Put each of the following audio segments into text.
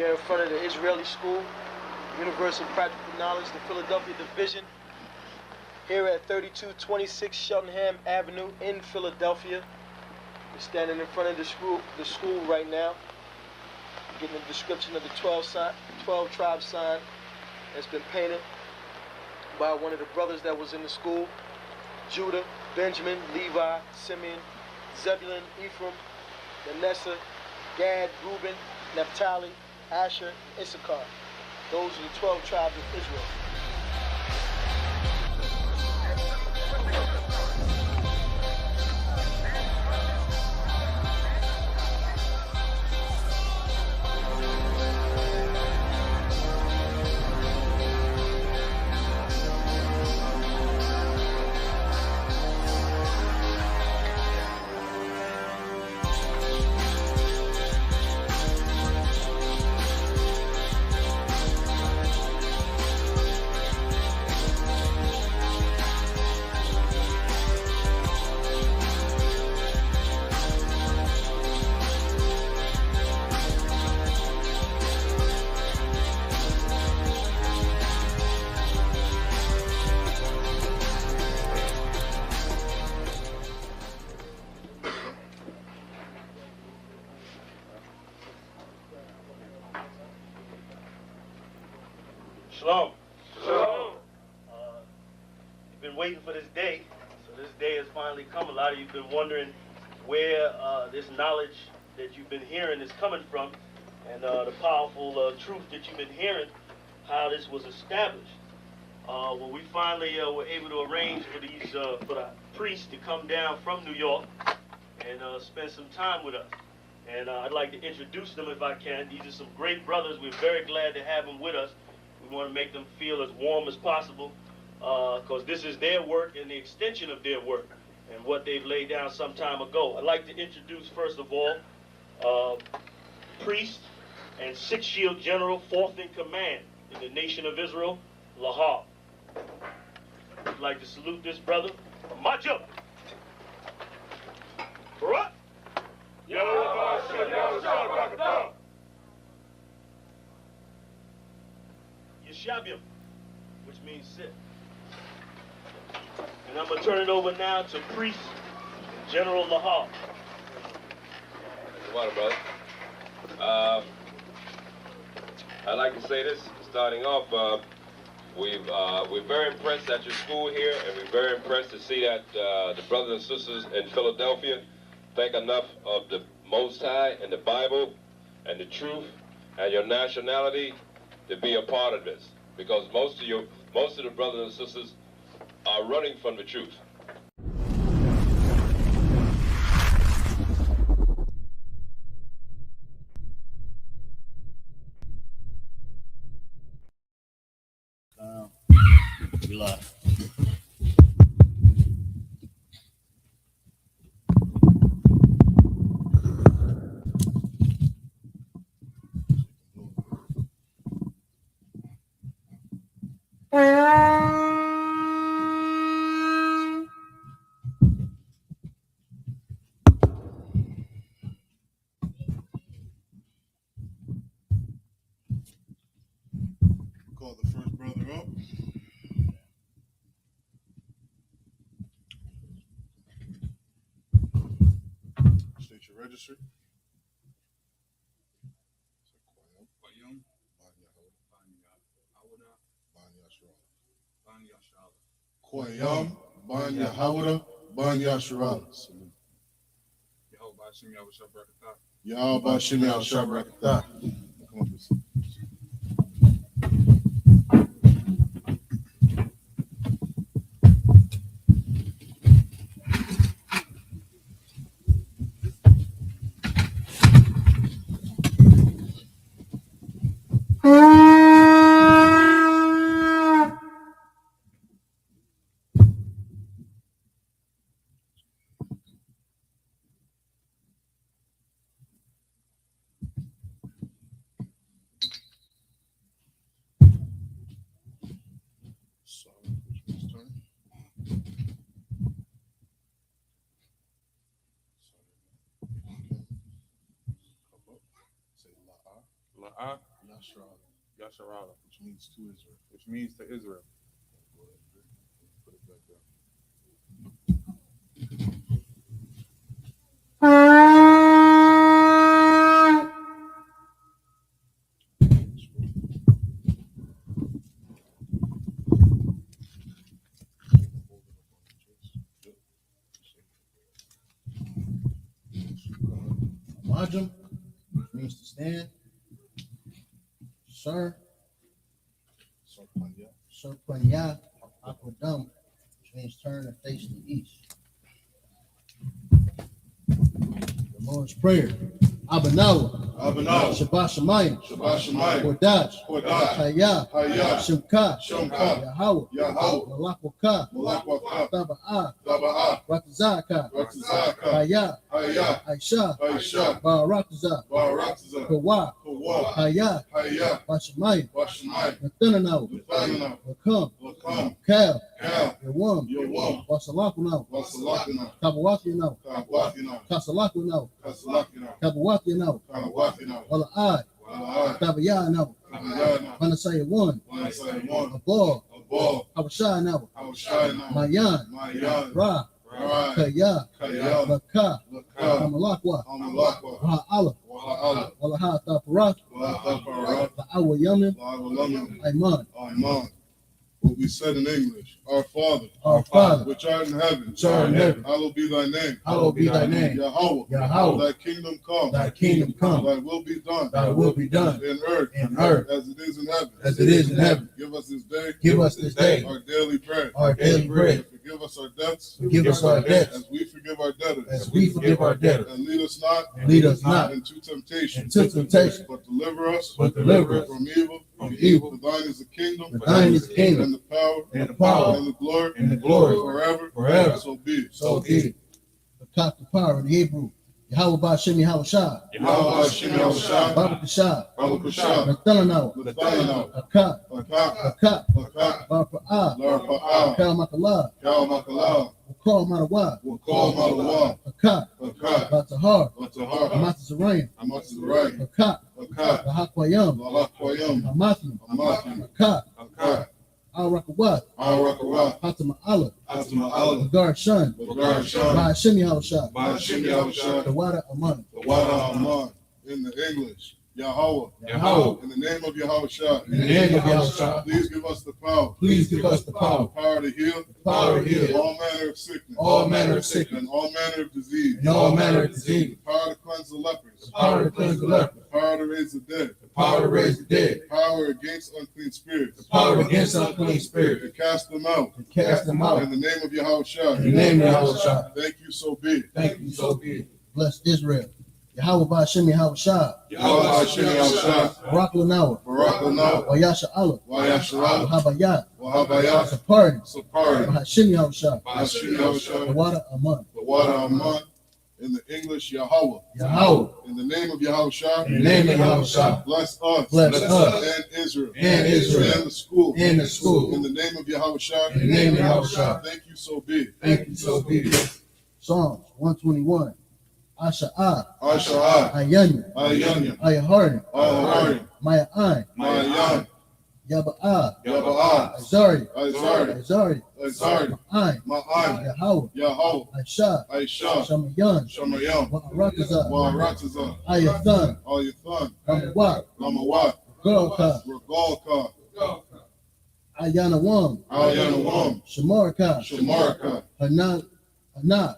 We are in front of the Israeli School, Universal Practical Knowledge, the Philadelphia Division, here at 3226 Cheltenham Avenue in Philadelphia. We're standing in front of the school right now, getting a description of the 12 tribe sign that's been painted by one of the brothers that was in the school: Judah, Benjamin, Levi, Simeon, Zebulun, Ephraim, Manasseh, Gad, Reuben, Naphtali, Asher, Issachar. Those are the 12 tribes of Israel. Shalom. Shalom. You've been waiting for this day, so this day has finally come. A lot of you have been wondering where this knowledge that you've been hearing is coming from, and the powerful truth that you've been hearing, how this was established. Well, we finally were able to arrange for the priests to come down from New York and spend some time with us. And I'd like to introduce them if I can. These are some great brothers. We're very glad to have them with us. We want to make them feel as warm as possible, because this is their work and the extension of their work and what they've laid down some time ago. I'd like to introduce, first of all, priest and Sixth Shield General, 4th in command in the nation of Israel, Lahar. I'd like to salute this brother. Macho. Barak. Yeshabim, which means sit. And I'm going to turn it over now to Priest General Lahar. Come on, brother. I'd like to say this, starting off, we're very impressed at your school here, and we're very impressed to see that the brothers and sisters in Philadelphia think enough of the Most High and the Bible and the truth and your nationality to be a part of this, because most of the brothers and sisters are running from the truth. We live. Call the first brother up. State your registry. Koyam, Ban Yahawada, Ban Yasharala. Yahweh Shimi Al Shabrakatah. Come on, listen. La'ah Yasharala, which means to Israel. which means to Israel. Put it back down. Majum, which means to stand. Sir, Sir Panya, Aquadum, which means turn and face the east. The Lord's Prayer. Abanawa, Shabbat Shemayim, Kodash, Hayah, Shemka, Yahweh, Malakwaka, Taba'ah, Ratazaka, Hayah, Aisha, Barakazah, Kawa, Hayah, Bashamayim, Nathananau, Wakam, Kal, Yawam, Wasalakunau, Kabawakinau, Kasalakunau, Kabawakinau, Wala'ai, Tabayanau, Manasaya one, Abal, Habashanau, Mayan, Ra, Kaya, Laka, Amalakwa, Wa'ala, Walaha Taparak, La'awa Yamin, Aiman. What we said in English, Our Father, which art in heaven, hallowed be thy name. Hallowed be thy name. Yahweh, thy kingdom come. Thy kingdom come. Thy will be done. Thy will be done In earth. As it is in heaven. as it is in heaven. Give us this day. Give us this day Our daily bread. our daily bread. And forgive us our debts. Forgive us our debts As we forgive our debtors. as we forgive our debtors. And lead us not. Into temptation. Into temptation. But deliver us. From evil. From evil. For thine is the kingdom. For thine is the kingdom. And the power. And the power. And the glory. And the glory. Forever. So be it. So be it. The top the power in the Hebrew. Yahweh Ba'Shem Yahweh Shah. Yahweh Hashem Yahushua. Baruch Shah. Baruch Nathananau. Akat. Akat. Akat. Barpa'ah. Larpa'ah. Kal Makalah. Kal Makalah. Wakal Matawa. Wakal Matawa. Akat. Akat. Batahar. Batahar. Amatazarayim. Amatzarayim. Akat. Akat. Lahakwayam. Lahakwayam. Amathim. Amathim. Akat. Akat. Al-Rakawat. Al-Rakawat. Hatama'ala. Hatama'ala. Bagar Shun. Bagar Shun. Ba'Shem Yahweh Shah. Ba'Shem Yahushua. The Wada Aman. The Wada Aman. In the English, Yahweh. Yahweh. In the name of Yahweh Shah. In the name of Yahweh Shah. Please give us the power. Please give us the power. Power to heal. Power to heal. All manner of sickness. All manner of sickness. And all manner of disease. And all manner of disease. The power to cleanse the lepers. The power to cleanse the leper. The power to raise the dead. The power to raise the dead. The power against unclean spirits. The power against unclean spirits. To cast them out. To cast them out. In the name of Yahweh Shah. In the name of Yahweh Shah. Thank you, so be it. Thank you, so be it. Bless Israel. Yahweh Ba'Shem Yahweh Shah. Yahweh Hashem Yahushua. Barak Lanawa. Barak Lanawa. Wayasha Allah. Wayasharah. Wahabayat. Wahabayat. Sapari. Sapari. Ba'Shem Yahweh Shah. Ba'Shem Yahushua. The Wada Aman. The Wada Aman. In the English, Yahweh. Yahweh. In the name of Yahweh Shah. In the name of Yahweh Shah. Bless us. Bless us. And Israel. And Israel. And the school. And the school. In the name of Yahweh Shah. In the name of Yahweh Shah. Thank you, so be it. Thank you, so be it. Psalms 121. Asha'ah. Asha'ah. Ayanya. Ayanya. Ayaharim. Ayaharim. Maya'ai. Mayan. Yaba'ah. Yaba'ah. Azari. Azari. Azari. Azari. Ma'ai. Ma'an. Yahweh. Yahweh. Aisha. Aisha. Shamayan. Shamayam. Wa'arakazah. Wa'aratazah. Ayathan. Ayathan. Ramawat. Lamawat. Guralka. Regalka. Ayanawam. Ayanawam. Shamarka. Shamarka. Hanat. Hana.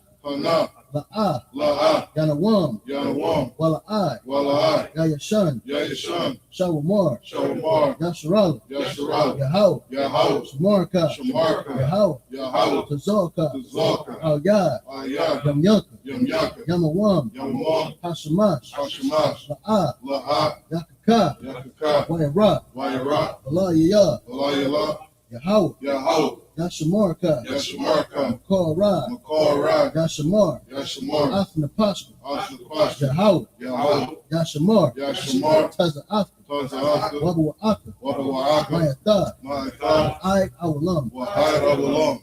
La'ah. La'ah. Yanawam. Yanawam. Wala'ai. Wala'ai. Yayashan. Yayashan. Shawamar. Shawamar. Yasharal. Yasharal. Yahweh. Yahweh. Shamarka. Shamarka. Yahweh. Yahweh. Tazalka. Tazalka. Al-Yad. Ayah. Yamyanka. Yamyaka. Yamawam. Yamawam. Hashamash. Hashamash. La'ah. La'ah. Yakaka. Yakaka. Wayara. Wayara. Allah Yah. Alayala. Yahweh. Yahweh. Yashamarka. Yashamarka. Makar Ra. Makar Ra. Yashamar. Yashamar. Afna Pashka. Ashnapash. Yahweh. Yahweh. Yashamar. Yashamar. Taza Afka. Tazahaka. Wabu Aka. Wabawaka. Mayatha. Ma'atha. I Awalam. Wahai Rabalam.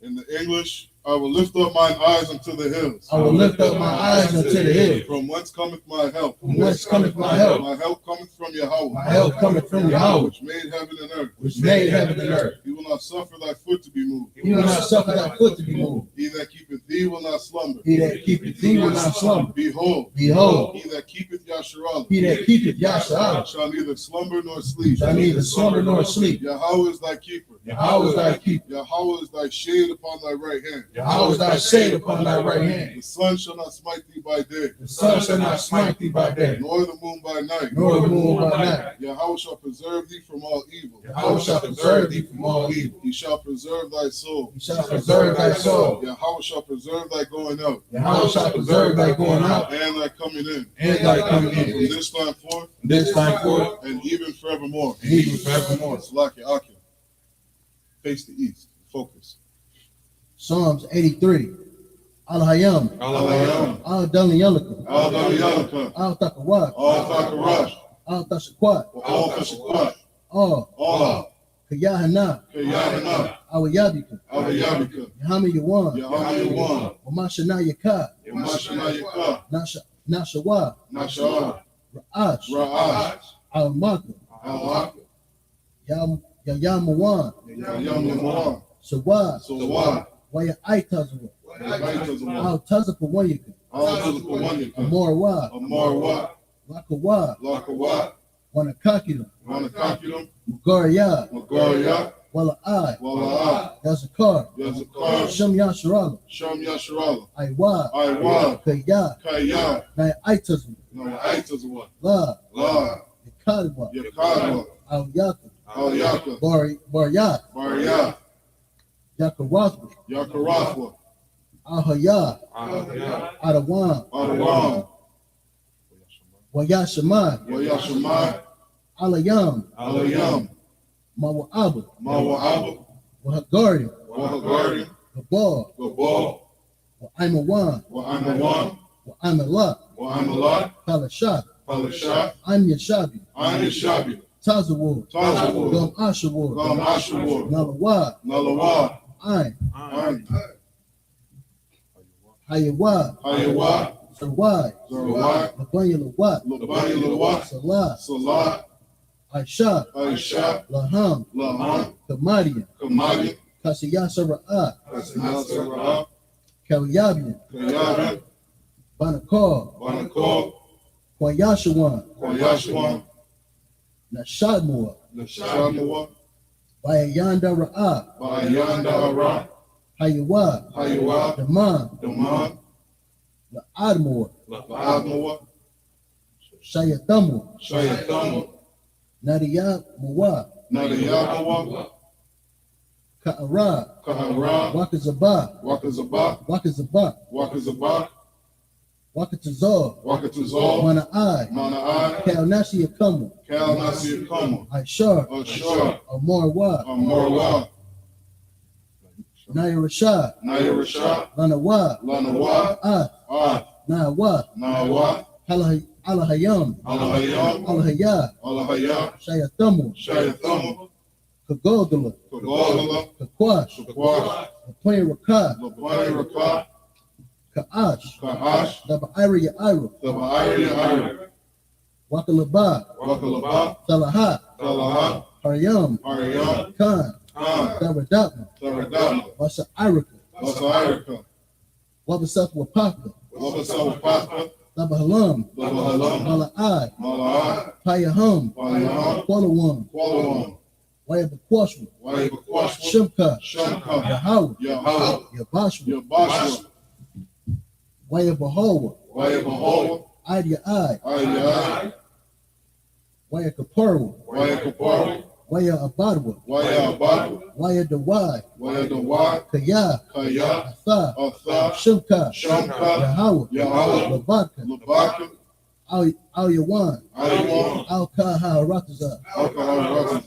In the English, I will lift up mine eyes unto the hills. I will lift up my eyes unto the hills. From whence cometh my help? From whence cometh my help? My help cometh from Yahweh. My help cometh from Yahweh, Which made heaven and earth. which made heaven and earth. He will not suffer thy foot to be moved. He will not suffer thy foot to be moved. He that keepeth thee will not slumber. He that keepeth thee will not slumber. Behold, Behold, he that keepeth Yasharallah he that keepeth Yasharallah shall neither slumber nor sleep. shall neither slumber nor sleep. Yahweh is thy keeper. Yahweh is thy keeper. Yahweh is thy shade upon thy right hand. Yahweh is thy shade upon thy right hand. The sun shall not smite thee by day, The sun shall not smite thee by day, nor the moon by night. nor the moon by night. Yahweh shall preserve thee from all evil. Yahweh shall preserve thee from all evil. He shall preserve thy soul. He shall preserve thy soul. Yahweh shall preserve thy going out Yahweh shall preserve thy going out and thy coming in. and thy coming From in. this time forth This time forth and even forevermore. and even forevermore. Salaki Akim. Face the east. Focus. Psalms 83. Al-Hayam. Al-Hayam. Al-Daliyalaka. Al-Daliyalaka. Al-Takawat. Al-Takarash. Al-Tashakwat. Al-Kashakwat. All. Kayahana. Kayahana. Awayabika. Awayabika. Yahami Yawan. Yahayawan. Wamashana Yaka. Yamashanayaka. Nashawa. Nashawa. Ra'ash. Ra'ash. Al-Maka. Al-Ak. Yamawan. Yamawan. Sawad. Sawad. Waya Aitazwa. Yaitazwa. Al-Tazapawayaka. Al-Tazapawanyaka. Amorwa. Amarwa. Lakawa. Lakawa. Wanakakila. Wanakakilam. Mugarya. Magaria. Wala'ai. Wala'ah. Yazakar. Yazakar. Shem Yasharala. Sham Yasharala. Aiwa. Aiwa. Kaya. Kaya. Naya Aitazwa. No, Aitazwa. La. La. Yakadwa. Yakadwa. Al-Yaka. Al-Yaka. Baryat. Barya. Yakawathwa. Yakarathwa. Al-Haya. Adawan. Adawan. Wayashamai. Wayashamai. Alayam. Alayam. Mawa'abu. Mawa'abu. Wahagari. Wahagari. Gabal. Gabal. Wa'aimawan. Wa'amawan. Wa'aimalak. Wa'amalat. Palashat. Palashat. Anya Shabi. Anya Shabi. Tazawar. Tazawar. Gum Ashawar. Gam Ashawar. Nalawad. Nalawad. Ain. Ain. Hayawad. Hayawad. Sarwai. Zarwai. Labanya Lawat. Labani Lawat. Salah. Salat. Aisha. Aisha. Laham. Laham. Kamadian. Kamadi. Kasiyasa Ra'at. Kasinasara. Kalyabian. Kayabi. Banakar. Banakol. Kwayashawan. Kwayashwan. Nashadmua. Nashamawa. Bayayanda Ra'at. Bayanda Ara. Hayawad. Hayawad. Daman. Daman. La'admua. La'admawa. Shayatamu. Shayatamu. Nadiyat Muwa. Nadiyamawa. Ka'ara. Kahara. Wakazaba. Wakazaba. Wakazaba. Wakazaba. Wakatazar. Wakatazal. Mana'ai. Mana'ai. Kalnashi Yakamu. Kal Nasi Kama. Aishar. Ashar. Amarwa. Amarwa. Nayarashad. Nayarasha. Lanawa. Lanawa. Ah. Nawa. Nawa. Alahayam. Alahayam. Alahaya. Alahaya. Shayatamu. Shayatamu. Kagodala. Kagalala. Kakwash. Shakwash. Lapani Rakah. Labani Rakah. Ka'ash. Ka'ash. Dabairi Ira. Tabairi Ira. Wakalaba. Wakalaba. Salahat. Talaha. Haryam. Aryam. Khan. Khan. Daradapma. Taradama. Wasa Irika. Wasairika. Wabasat Wapaka. Wabasawapaka. Dabahalam. Labahalam. Mala'ai. Mala'ai. Payaham. Payaham. Kwalawam. Qualawam. Wayabakwashwa. Wayabakwashwa. Shimka. Shamka. Yahawa. Yahweh. Yabashwa. Yabashwa. Wayabahawa. Wayabahawa. Idya Ai. Ayai. Wayakaparwa. Wayakaparu. Waya Abadwa. Wayabadu. Waya Dawai. Wayadawa. Kaya. Kaya. Atha. Atha. Shimka. Shamka. Yahawa. Yahweh. Labaka. Labaka. Al Yawan. Ayawan. Al Kaha Rataza. Alcohol.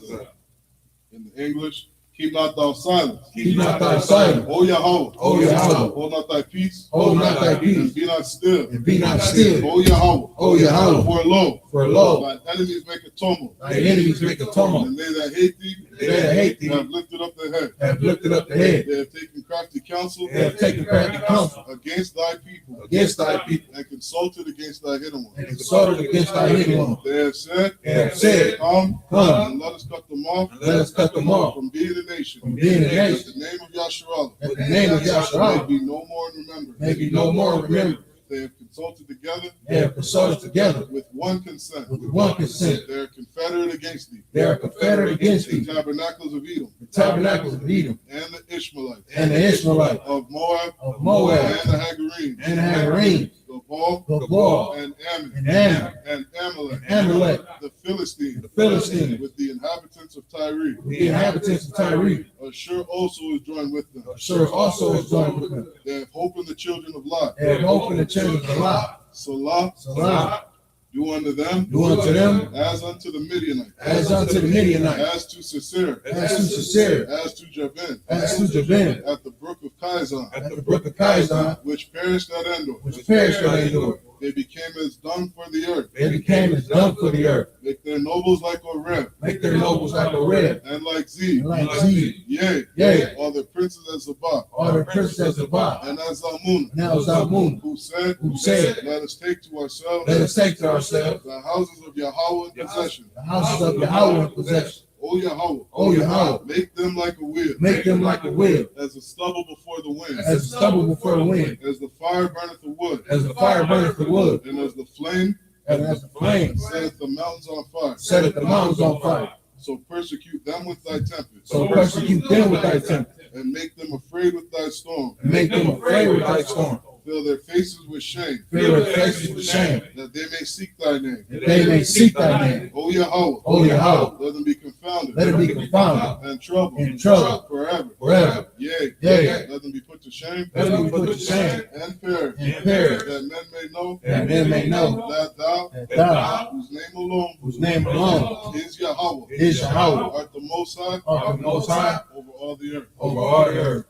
In the English, Keep not thou silence. Keep not thy silence. O Yahweh. O Yahweh. Hold not thy peace. Hold not thy And peace. be not still. And be not still. O Yahweh. O Yahweh. For For lo, thine enemies make a tumult. thy enemies make a tumult. And they that hate thee, They that hate thee have lifted up their head. have lifted up the head. They have taken crafty counsel They have taken crafty counsel against thy people, against thy people, and consulted against thy hidden and ones. consulted against thy hidden one. They have said, They have said, Come, Come, and let us cut them off and let us cut them off from being a nation. from being a That nation. the name of Yahshua That the name of may Yahshua be no more remembered. may be no more remembered. They have consulted together They have consulted together with one consent. with one consent. They are confederate against thee. They are confederate against The thee, tabernacles of Edom the tabernacles of Edom, and the Ishmaelites and the Ishmaelites of Moab of Moab, and the Hagarenes, and the Hagarenes, Gabal Gabal, and Ammon and Ammon, and Amalek, and Amalek, the Philistines, the Philistines, with the inhabitants of Tyre. the inhabitants of Tyre. Ashur also is joined with them. Ashur also is joined with them. They have hope in the children of Lot. They have opened the children of Lot. Salah, Salah, do unto them do unto them as unto the Midianites, as unto the Midianites, as to Sisera, as to Sisera, as to Jabin, as to Jabin, at the brook of Kizon, at the brook of Kizon, which perished at Endor. which perished at Endor. They became as dung for the earth. They became as dung for the earth. Make their nobles like Oreb, Make their nobles like a red, and like Z. and like Z. Yea, Yea, all the princes as Zabah, all the princes of Ba, and as Zalmunna, now Zalmun, who said, who said, Let us take to ourselves let us take to ourselves the houses of Yahweh in possession. the houses of Yahweh in possession. O Yahweh, O Yahweh, make them like a wheel, make them like a wheel, as a stubble before the wind, as a stubble before the wind, as the fire burneth the wood, as the fire burneth the wood, and as the flame and as the flame setteth the mountains on fire. setteth the mountains on fire. So persecute them with thy tempest, So persecute them with thy temper, and make them afraid with thy storm. and make them afraid with thy storm. Fill their faces with shame, Fill their faces with shame, that they may seek thy name. that they may seek thy name. O Yahweh, O Yahweh, let them be confounded let it be confounded and troubled and troubled forever. forever. Yea, Yea, let them be put to shame let them be put to shame and perish, and perish, that men may know that men may know that thou, that thou, whose name alone whose name alone is Yahweh, is Yahweh, art the Most High art the Most High over all the earth. over all the earth.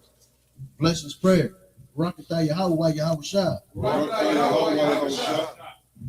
Bless his prayer. Rakatha Yahweh Yahweh Shah. Baruch Yahweh Yahushua,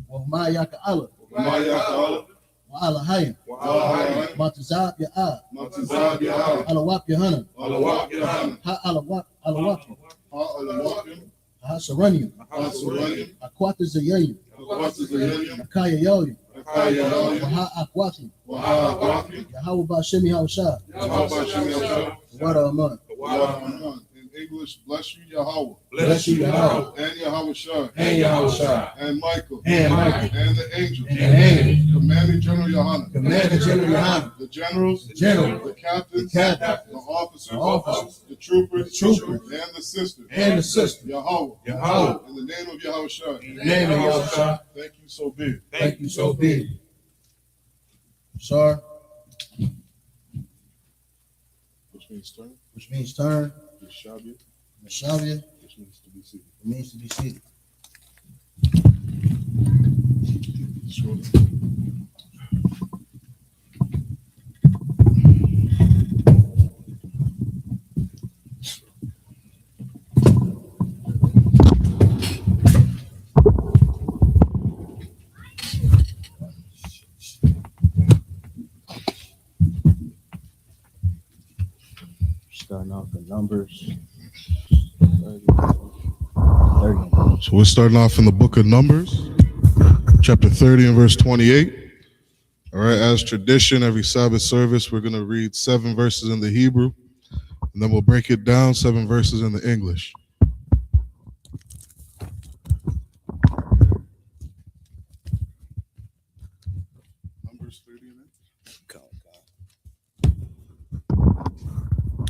Wa Ma'ayaka Allah. Maya Ta'ala, Wa Allah Hayya. Wahai, Matazab Ya'ah. Matazab Yahweh, Alawap Yahana. Alawak Yahana, Ha Alawap. Alawap. Alawakim, Ha Saranium. Asuranim, Akwata Zayayu. Akwata Zayelium, Akaya Yoyu. Akaya Yalim, Ha Akwati. Waha Akwati, Yahweh Bashemi Yahweh Shah. Yahweh Shem Yahweh, Wada Aman. Waha. In English, bless you Yahweh, Bless you, Yahweh, and Yahweh Shah, and Yahweh Shah, and Michael, and Michael, and the angels, and the angels, commanding General Yohanan, Commander General Yohanan, the generals, the general, the captains, the captain, the officers, the officers, the troopers, the troopers, and the sisters. and the sister. Yahweh, Yahweh, in the name of Yahweh Shah, in the name of Yahweh Shah, thank you so big. thank you so big. Sar, Which means turn, which means turn. Yeshabia, Mashavia, which means to be seated. it means to be seated. Sure. Starting off in Numbers 30. So we're starting off in the book of Numbers, chapter 30 and verse 28. All right, as tradition, every Sabbath service, we're going to read 7 verses in the Hebrew, and then we'll break it down 7 verses in the English. Numbers 30 and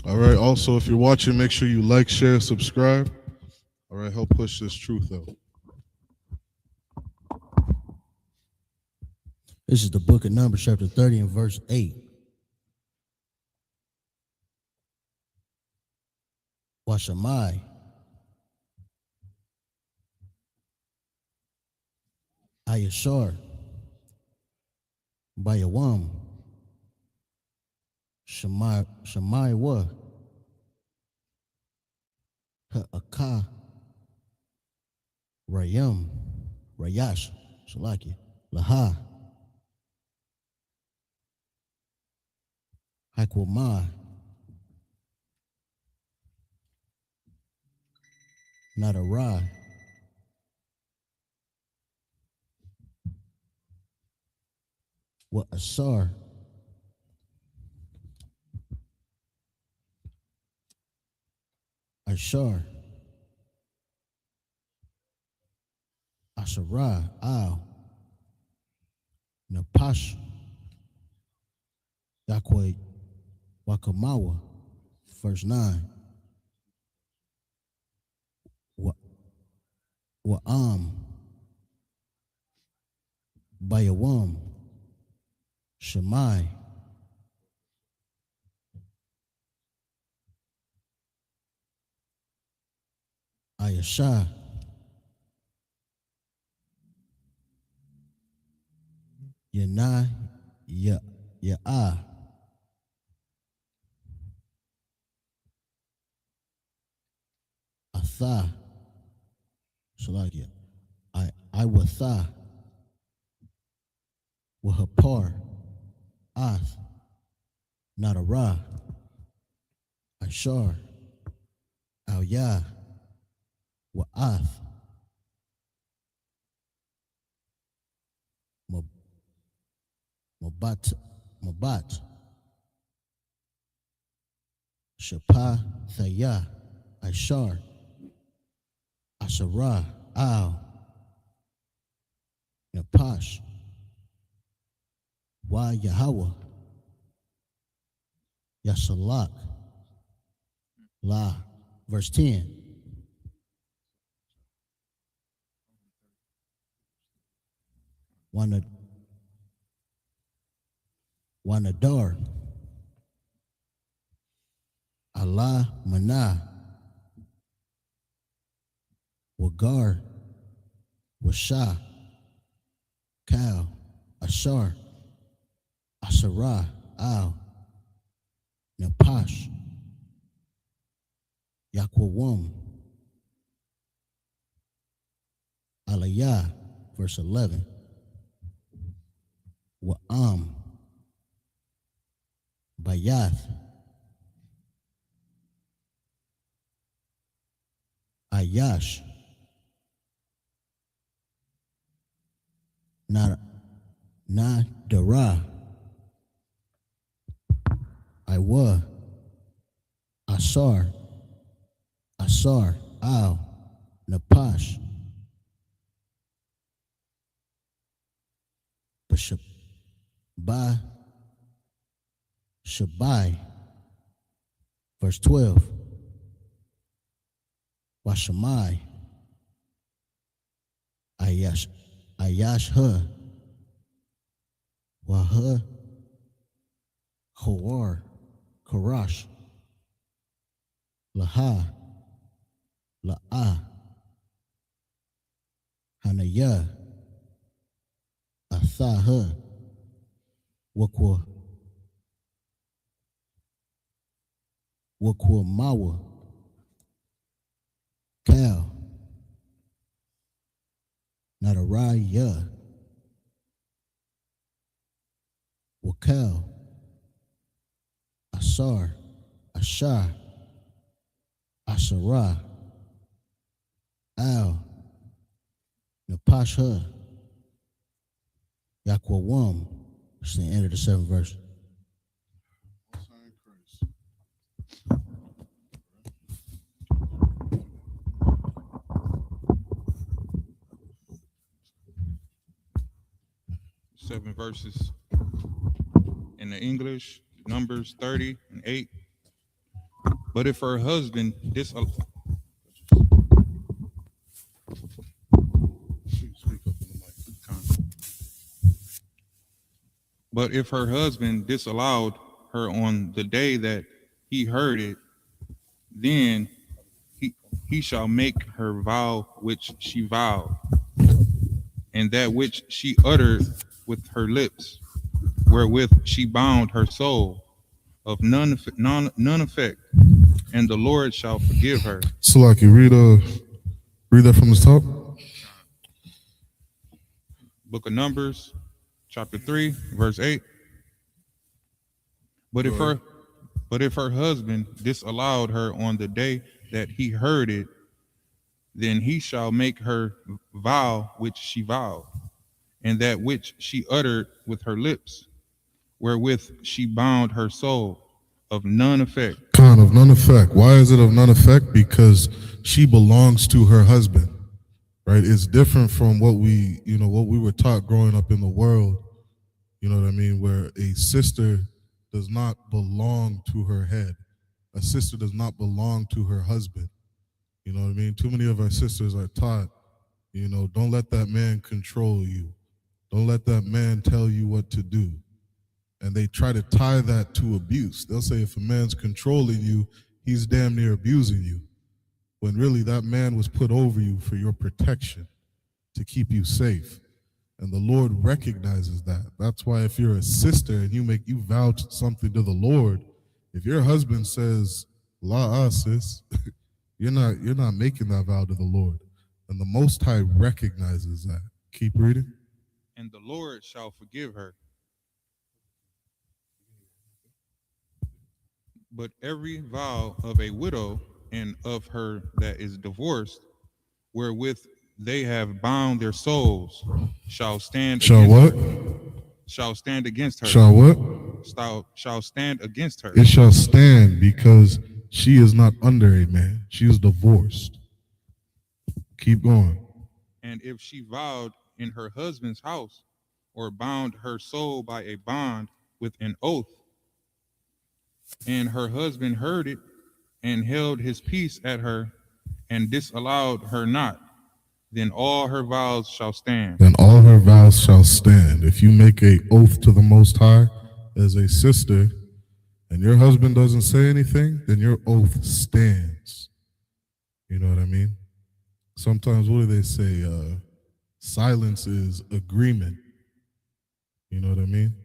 All right, also, if you're watching, make sure you like, share, subscribe. All right, help push this truth out. This is the book of Numbers, chapter 30 and verse 8. Washamai. Ayashar. Bayawam. Shamai wa. Ha'aka. Rayam. Rayash. Shalaki. Laha. Hakwama. Natara. Wa asar. Ashar. Asara. Al. Napash. Yakwe. Wakamawa. Verse 9. Wa'am. Bayawam. Shemai. Ayasha. Yana. Ya'a. Atha. Shalakia. I watha. Wahapar. Ath. Natara. Ashar. Al Ya. Wa'ath. Mabat. Shapa. Thaya. Ashar. Asara. Al. Napash. Wa Yahweh. Yasalak. La. Verse 10. Wanadar. Allah Mana. Wagar. Washa. Kal. Ashar. Asara. Al. Napash. Yakwawam. Aliyah. Verse 11. Wa'am. Bayath. Ayash. Nadara. Iwa. Asar. Al. Napash. Shabai. Verse 12. Washamai. Ayash her. Waha. Hawar. Karash. Laha. La'a. Hanaya. Athaha. Wakwa Mawa. Kal. Nadaraya. Wakal. Asar. Ashar. Asara. Al. Napasha. Yakwawam. It's the end of the 7th verse. Seven verses in the English, Numbers 30 and 8. But if her husband disallowed her on the day that he heard it, then he shall make her vow which she vowed, and that which she uttered with her lips, wherewith she bound her soul, of none effect, and the Lord shall forgive her. Salaki, read that from the top. Book of Numbers, chapter 3, verse 8. But if her husband disallowed her on the day that he heard it, then he shall make her vow which she vowed, and that which she uttered with her lips, wherewith she bound her soul, of none effect. Of none effect. Why is it of none effect? Because she belongs to her husband, right? It's different from what we were taught growing up in the world, you know what I mean, where a sister does not belong to her head. A sister does not belong to her husband. You know what I mean? Too many of our sisters are taught, don't let that man control you. Don't let that man tell you what to do. And they try to tie that to abuse. They'll say if a man's controlling you, he's damn near abusing you. When really that man was put over you for your protection, to keep you safe. And the Lord recognizes that. That's why if you're a sister and you vow something to the Lord, if your husband says, La sis, you're not making that vow to the Lord. And the Most High recognizes that. Keep reading. And the Lord shall forgive her. But every vow of a widow and of her that is divorced, wherewith they have bound their souls, shall stand against her. Shall what? Shall stand against her. It shall stand because she is not under a man. She is divorced. Keep going. And if she vowed in her husband's house, or bound her soul by a bond with an oath, and her husband heard it, and held his peace at her, and disallowed her not, then all her vows shall stand. Then all her vows shall stand. If you make an oath to the Most High as a sister, and your husband doesn't say anything, then your oath stands. You know what I mean? Sometimes, what do they say? Silence is agreement. You know what I mean?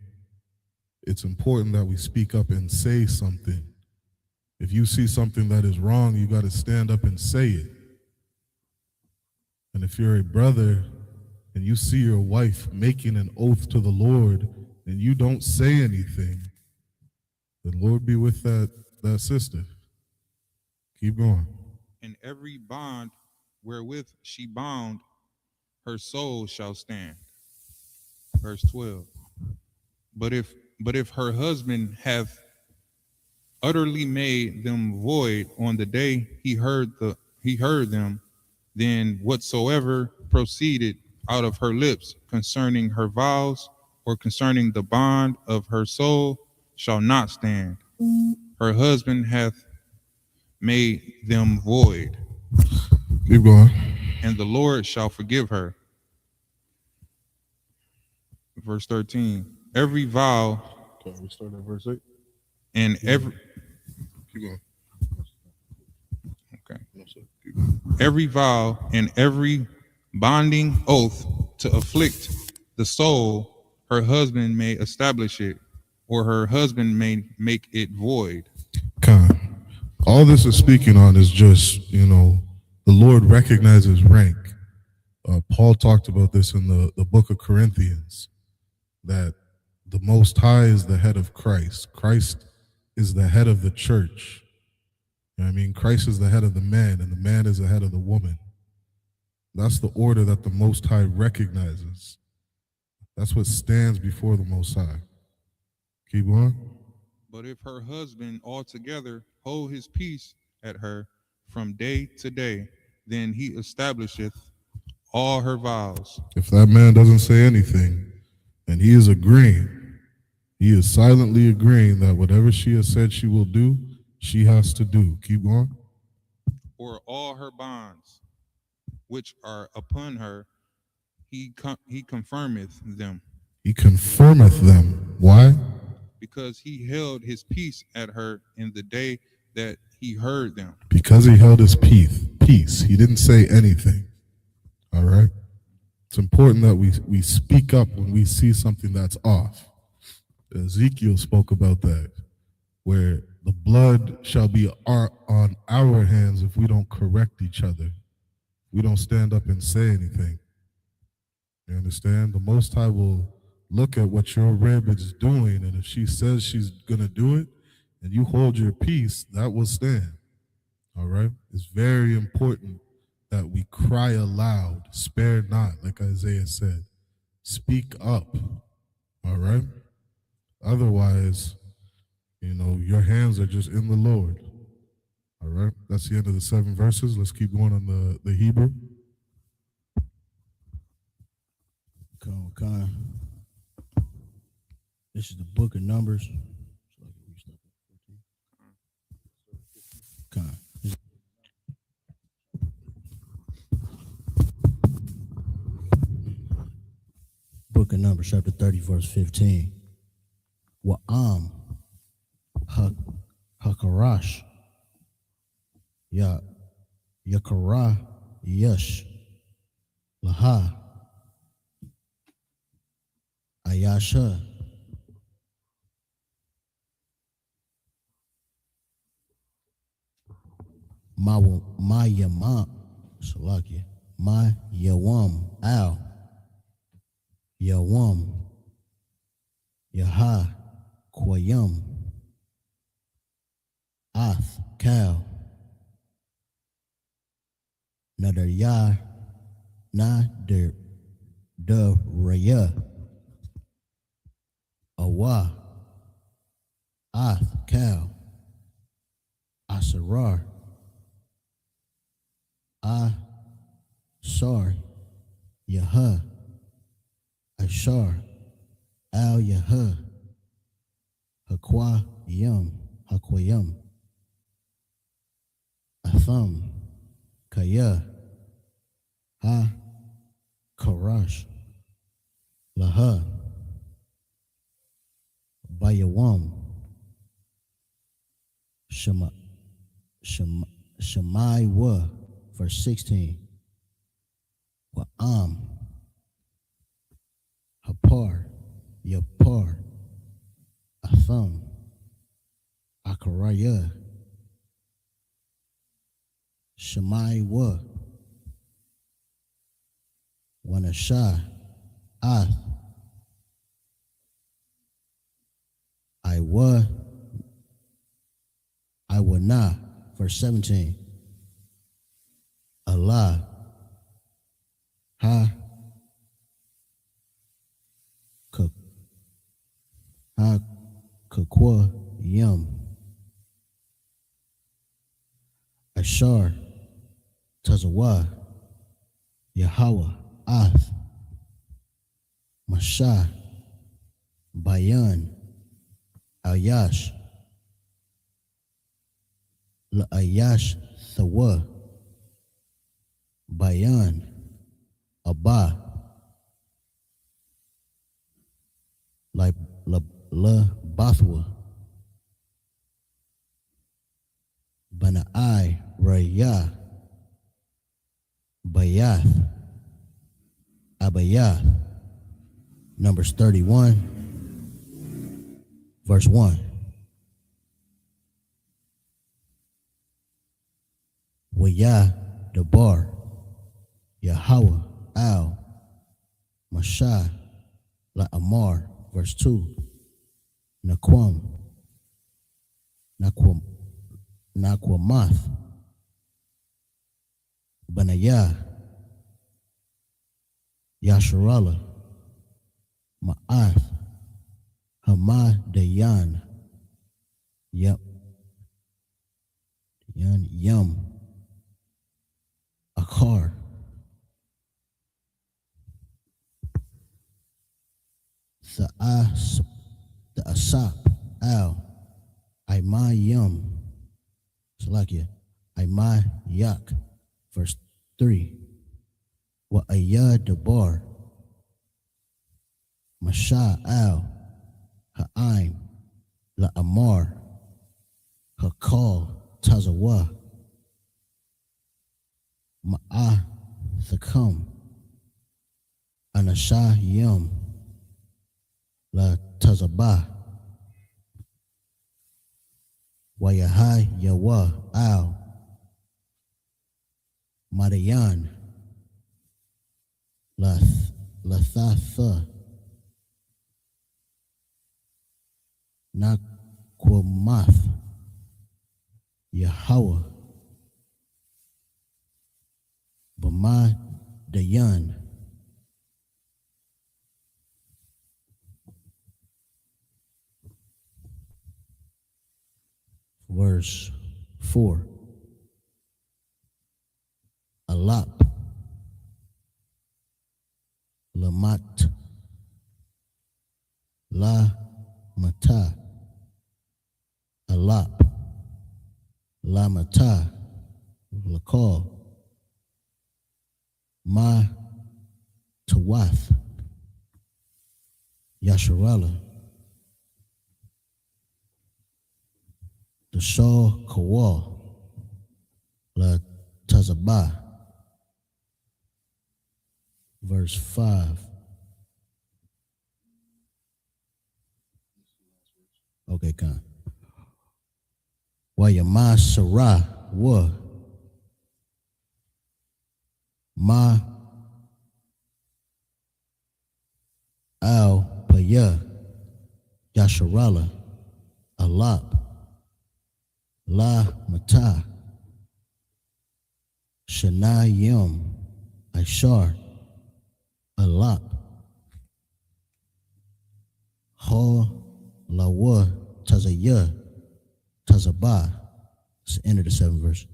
It's important that we speak up and say something. If you see something that is wrong, you got to stand up and say it. And if you're a brother and you see your wife making an oath to the Lord and you don't say anything, the Lord be with that sister. Keep going. And every bond wherewith she bound her soul shall stand. Verse 12. But if her husband hath utterly made them void on the day he heard them, then whatsoever proceeded out of her lips concerning her vows or concerning the bond of her soul shall not stand. Her husband hath made them void. Keep going. And the Lord shall forgive her. Verse 13. Every vow. Okay, we start at verse 8. And every. Keep going. Okay. No, sir. Keep going. Every vow and every bonding oath to afflict the soul, her husband may establish it, or her husband may make it void. All this is speaking on is just, the Lord recognizes rank. Paul talked about this in the book of Corinthians, that the Most High is the head of Christ. Christ is the head of the church. You know what I mean? Christ is the head of the man, and the man is the head of the woman. That's the order that the Most High recognizes. That's what stands before the Most High. Keep going. But if her husband altogether hold his peace at her from day to day, then he establisheth all her vows. If that man doesn't say anything, and he is agreeing, he is silently agreeing that whatever she has said she will do, she has to do. Keep going. Or all her bonds, which are upon her, he confirmeth them. He confirmeth them. Why? Because he held his peace at her in the day that he heard them. Because he held his peace. He didn't say anything. All right? It's important that we speak up when we see something that's off. Ezekiel spoke about that. where the blood shall be on our hands if we don't correct each other. We don't stand up and say anything. You understand? The Most High will look at what your rib is doing, and if she says she's going to do it, and you hold your peace, that will stand. All right? It's very important that we cry aloud, spare not, like Isaiah said. Speak up. All right? Otherwise, your hands are just in the Lord. All right? That's the end of the 7 verses. Let's keep going on the Hebrew. Con. This is the book of Numbers. Con. Book of Numbers, chapter 30, verse 15. Wa'am hakarash yakara yesh laha ayasha ma yama salakia ma yawam al yawam yaha kwayam ath cow nadar ya na der raya awa ath cow asarar sorry yaha ashar al yaha hakwayam atham kaya ha karash laha bayawam Shemai wa, verse 16. Wa'am hapar yapar atham akaraya Shemai wa wanasha ath I will not, verse 17. Allah ha kakwa yum ashar tazawa Yahweh ath masha bayan ayash la ayash thawa bayan abba like la bathwa bana I raya bayath abayath. Numbers 31 verse 1. Waya Debar Yahweh Al Mashah La Amar, verse 2. Naquamath Banaya Yasharala Ma'ath Hamadayan Yum Akar the Asap Al Imayum Salakia Imayak, verse 3. Wa Ayad Debar Masha Al Ha'im La Amar Hakal Tazawa Ma'ah Thakam Anashah Yum La Tazabah Wayaha Yawa Al Madayan Lathatha Nakwamath Yahweh Bama Dayan. Verse 4. Alap Lamat La Mata Alap La Mata Lakal Ma Tawath Yasharala the Shaw Kawal La Tazabah. Verse 5. Okay, come. Wayama Sarah wa Ma Al Paya Yasharala Alap La Mata Shanayim Ishar Alap Ha Lawa Tazaya Tazabah. It's the end of the 7th verse.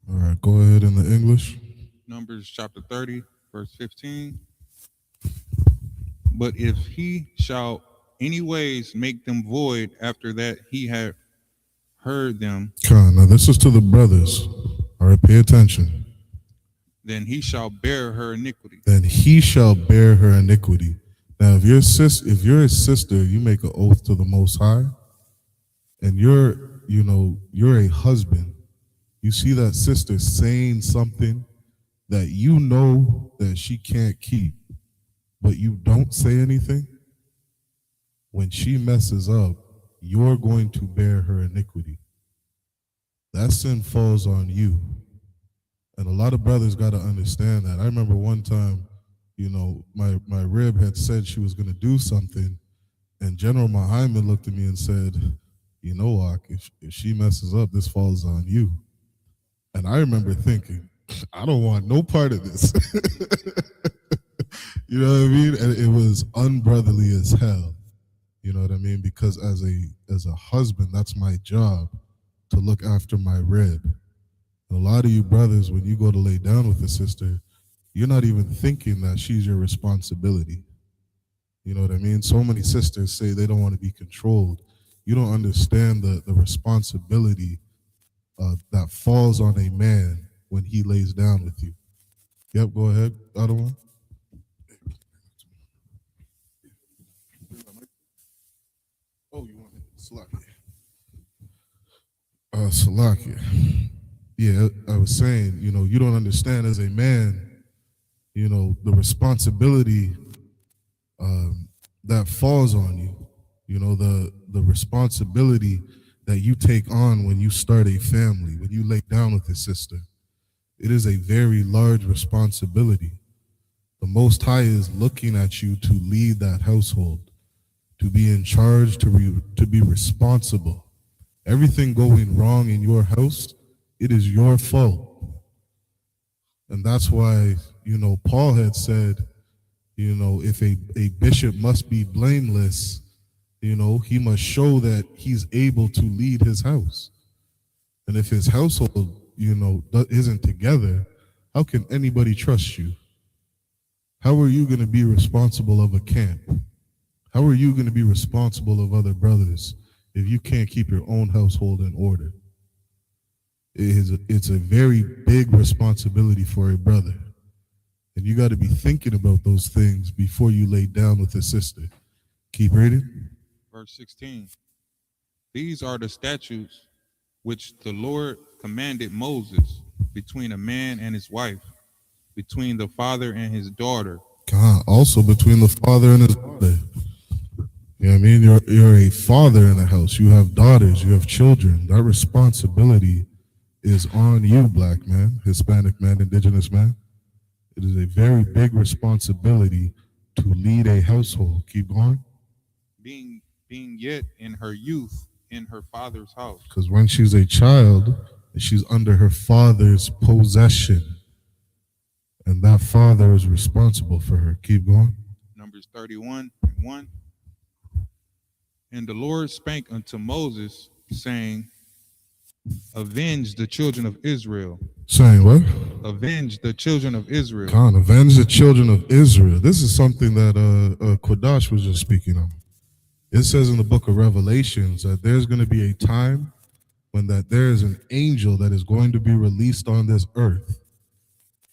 All right, go ahead in the English. Numbers chapter 30, verse 15. But if he shall anyways make them void after that he had heard them, Now this is to the brothers. All right, pay attention. then he shall bear her iniquity. Then he shall bear her iniquity. Now, if you're a sister, you make an oath to the Most High, and you're a husband. You see that sister saying something that you know that she can't keep, but you don't say anything. When she messes up, you're going to bear her iniquity. That sin falls on you. And a lot of brothers got to understand that. I remember one time, my rib had said she was going to do something, and General Muhammad looked at me and said, Ak, if she messes up, this falls on you. And I remember thinking, I don't want no part of this. You know what I mean? And it was unbrotherly as hell. You know what I mean? Because as a husband, that's my job, to look after my rib. And a lot of you brothers, when you go to lay down with a sister, you're not even thinking that she's your responsibility. You know what I mean? So many sisters say they don't want to be controlled. You don't understand the responsibility that falls on a man when he lays down with you. Yep, go ahead, other one. Oh, you want it? Salakia. Yeah, I was saying, you don't understand as a man, the responsibility that falls on you. The responsibility that you take on when you start a family, when you lay down with a sister. It is a very large responsibility. The Most High is looking at you to lead that household, to be in charge, to be responsible. Everything going wrong in your house, it is your fault. And that's why, Paul had said, if a bishop must be blameless, he must show that he's able to lead his house. And if his household, isn't together, how can anybody trust you? How are you going to be responsible of a camp? How are you going to be responsible of other brothers if you can't keep your own household in order? It's a very big responsibility for a brother. And you got to be thinking about those things before you lay down with a sister. Keep reading. Verse 16. These are the statutes which the Lord commanded Moses between a man and his wife, between the father and his daughter, God, also between the father and his mother. You know what I mean? You're a father in the house. You have daughters. You have children. That responsibility is on you, black man, Hispanic man, indigenous man. It is a very big responsibility to lead a household. Keep going. being yet in her youth in her father's house. Because when she's a child, she's under her father's possession. And that father is responsible for her. Keep going. Numbers 31:1. And the Lord spake unto Moses, saying, Avenge the children of Israel. Saying what? Avenge the children of Israel. Khan, avenge the children of Israel. This is something that Kodash was just speaking of. It says in the book of Revelations that there's going to be a time when that there is an angel that is going to be released on this earth.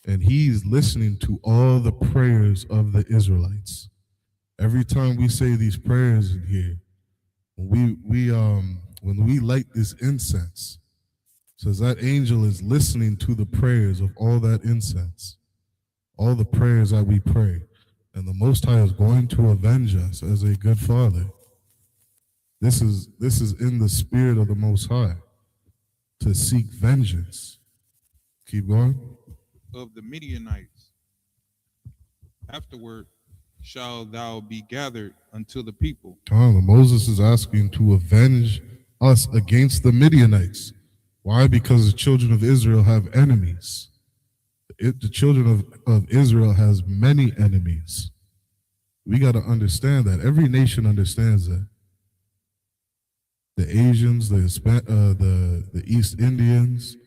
And he's listening to all the prayers of the Israelites. Every time we say these prayers in here, when we light this incense, says that angel is listening to the prayers of all that incense, all the prayers that we pray. And the Most High is going to avenge us as a good father. This is in the spirit of the Most High, to seek vengeance. Keep going. Of the Midianites. Afterward shall thou be gathered unto the people. Moses is asking to avenge us against the Midianites. Why? Because the children of Israel have enemies. The children of Israel has many enemies. We got to understand that. Every nation understands that. The Asians, the East Indians,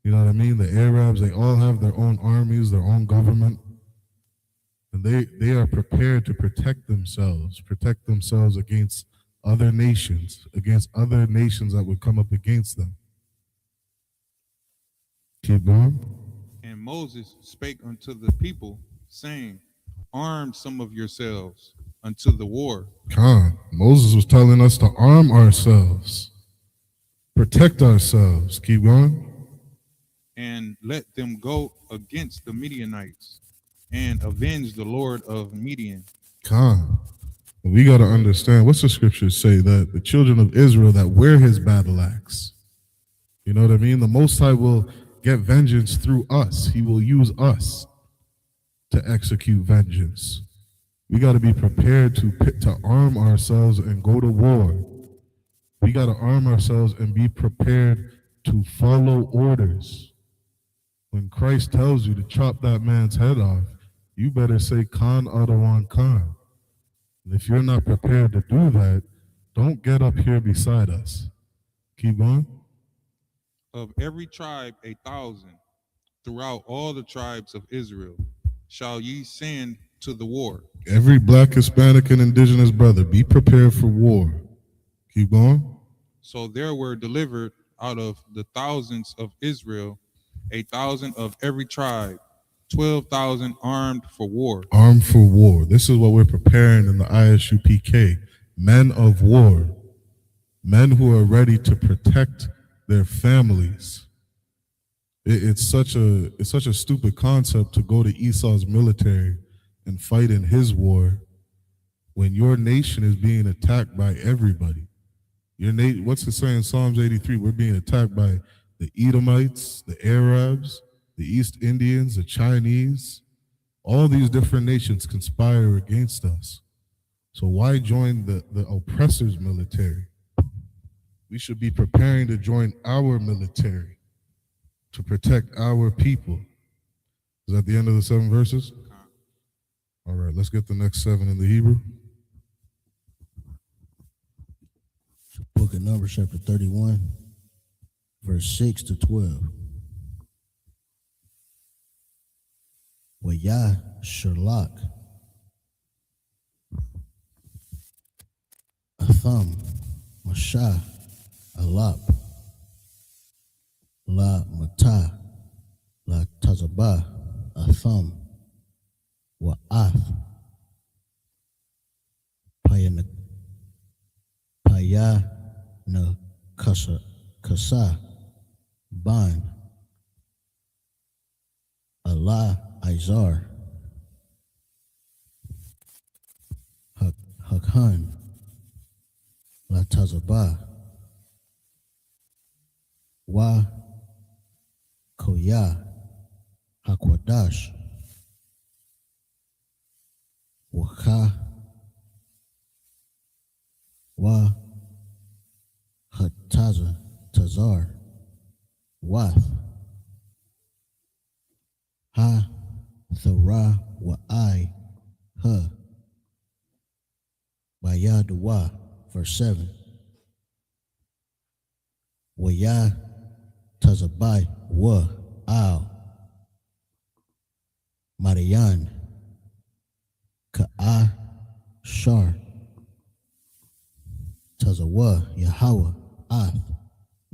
you know what I mean? The Arabs, they all have their own armies, their own government. And they are prepared to protect themselves against other nations that would come up against them. Keep going. And Moses spake unto the people, saying, Arm some of yourselves unto the war. Moses was telling us to arm ourselves, protect ourselves. Keep going. And let them go against the Midianites and avenge the Lord of Midian. We got to understand, what's the scriptures say? That the children of Israel that wear his battle axe, you know what I mean? The Most High will get vengeance through us. He will use us to execute vengeance. We got to be prepared to arm ourselves and go to war. We got to arm ourselves and be prepared to follow orders. When Christ tells you to chop that man's head off, you better say Khan Adawan Khan. And if you're not prepared to do that, don't get up here beside us. Keep going. Of every tribe 1,000, throughout all the tribes of Israel, shall ye send to the war. Every black, Hispanic, and indigenous brother, be prepared for war. Keep going. So there were delivered out of the thousands of Israel 1,000 of every tribe, 12,000 armed for war. Armed for war. This is what we're preparing in the ISUPK. Men of war. Men who are ready to protect their families. It's such a stupid concept to go to Esau's military and fight in his war when your nation is being attacked by everybody. What's it saying in Psalms 83? We're being attacked by the Edomites, the Arabs, the East Indians, the Chinese. All these different nations conspire against us. So why join the oppressor's military? We should be preparing to join our military to protect our people. Is that the end of the 7 verses? All right, let's get the next 7 in the Hebrew. Book of Numbers, chapter 31, verse 6 to 12. Wayah Sherlock, Atham, Mashah, Alap, La Mata, La Tazabah, Atham, Wa'ath, Payana Kasa, Ban, Allah Izar, Hakhan La Tazaba Wa Koya Hakwadash Waka Wa Hataza Tazar Wath Ha Thara Wa I Ha Bayadawa, verse 7. Waya Tazabai Wa Al Marian Ka'a Shar Tazawa Yahweh Ath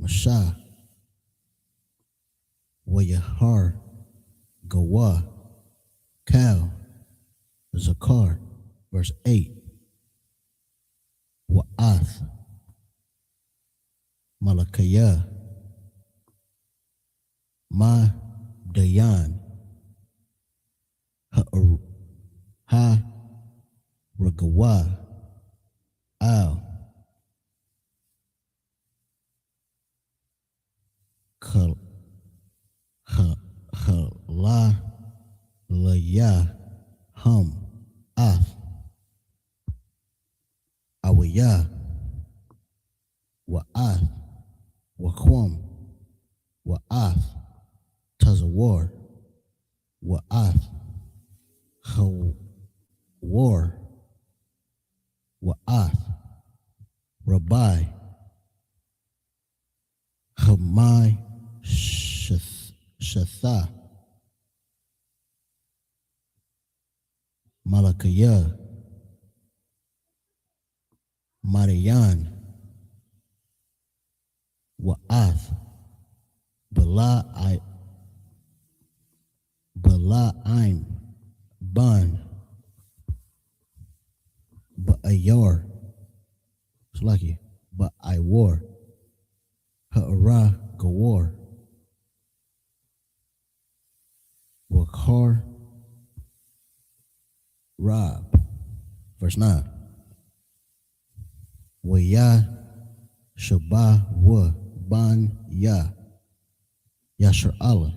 Mashah Wayahar Gawa Kal Zakar, verse 8. Wa'ath Malakaya Ma Dayan Ha Ragawa Al Khala Laya Hum Ath Awaya Wa'ath Waquam Wa'ath Tazawar Wa'ath Hawar Wa'ath Rabbi Hamai Shatha Malakaya Marian Wa'ath Bala'im Ban Ba'ayar Slaki Ba'aywar Ha'ara Gawar Wakar Rob, verse 9. Waya Shabah Wa Ban Ya Yashar Allah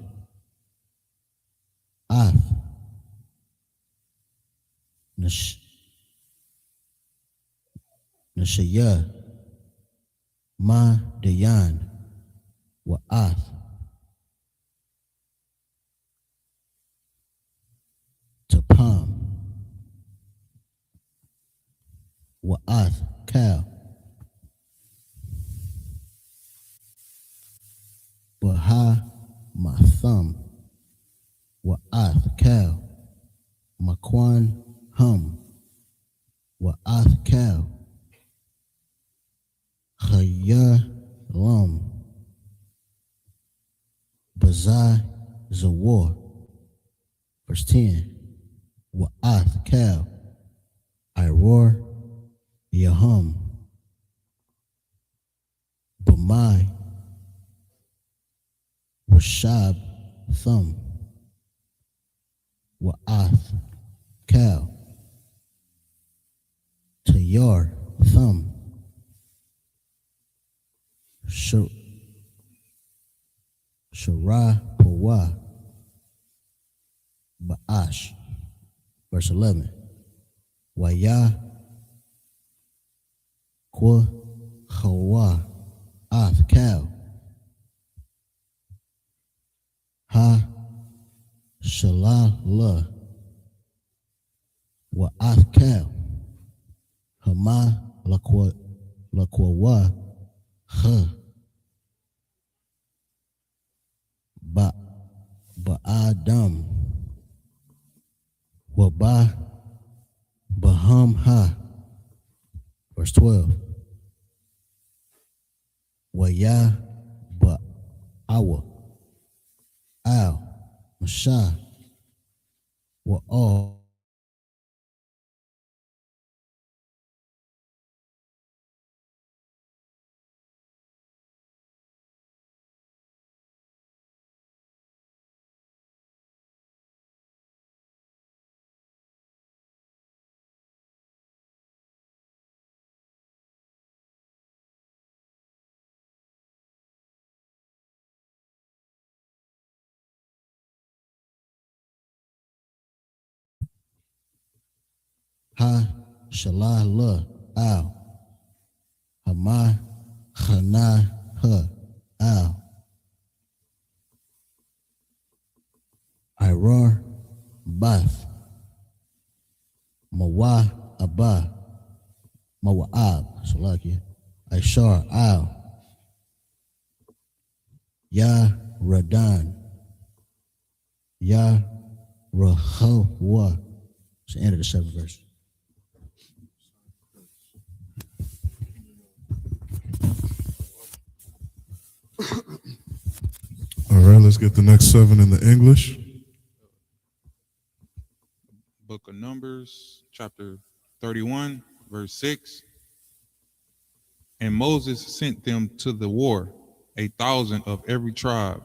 Ath Nashaya Ma Dayan Wa'ath Tapam Wa'ath Kal Baha Matham Wa'ath Kal Makwan Hum Wa'ath Kal Khayalam Bazai Zawar, verse 10. Wa'ath Kal Iroar Yahum Bamai Washab Thumb Wa'ath Kal Tayar Thumb Shara Pawa Ba'ash, verse 11. Waya Kwa Hawa Ath Kal Ha Shalala Wa'ath Kal Hama Lakwa Ha Ba'adam Waba Baham Ha, verse 12. Waya Ba'awa Al Mashah Wa'al Ha Shalah La Al. Hama Hana Ha Al. Irar Bath. Mawa Abba. Mawa'ab. Salakia. Ishar Al. Ya Radan. Ya Rahawa. It's the end of the 7th verse. All right, let's get the next 7 in the English. Book of Numbers, chapter 31, verse 6. And Moses sent them to the war, 1,000 of every tribe.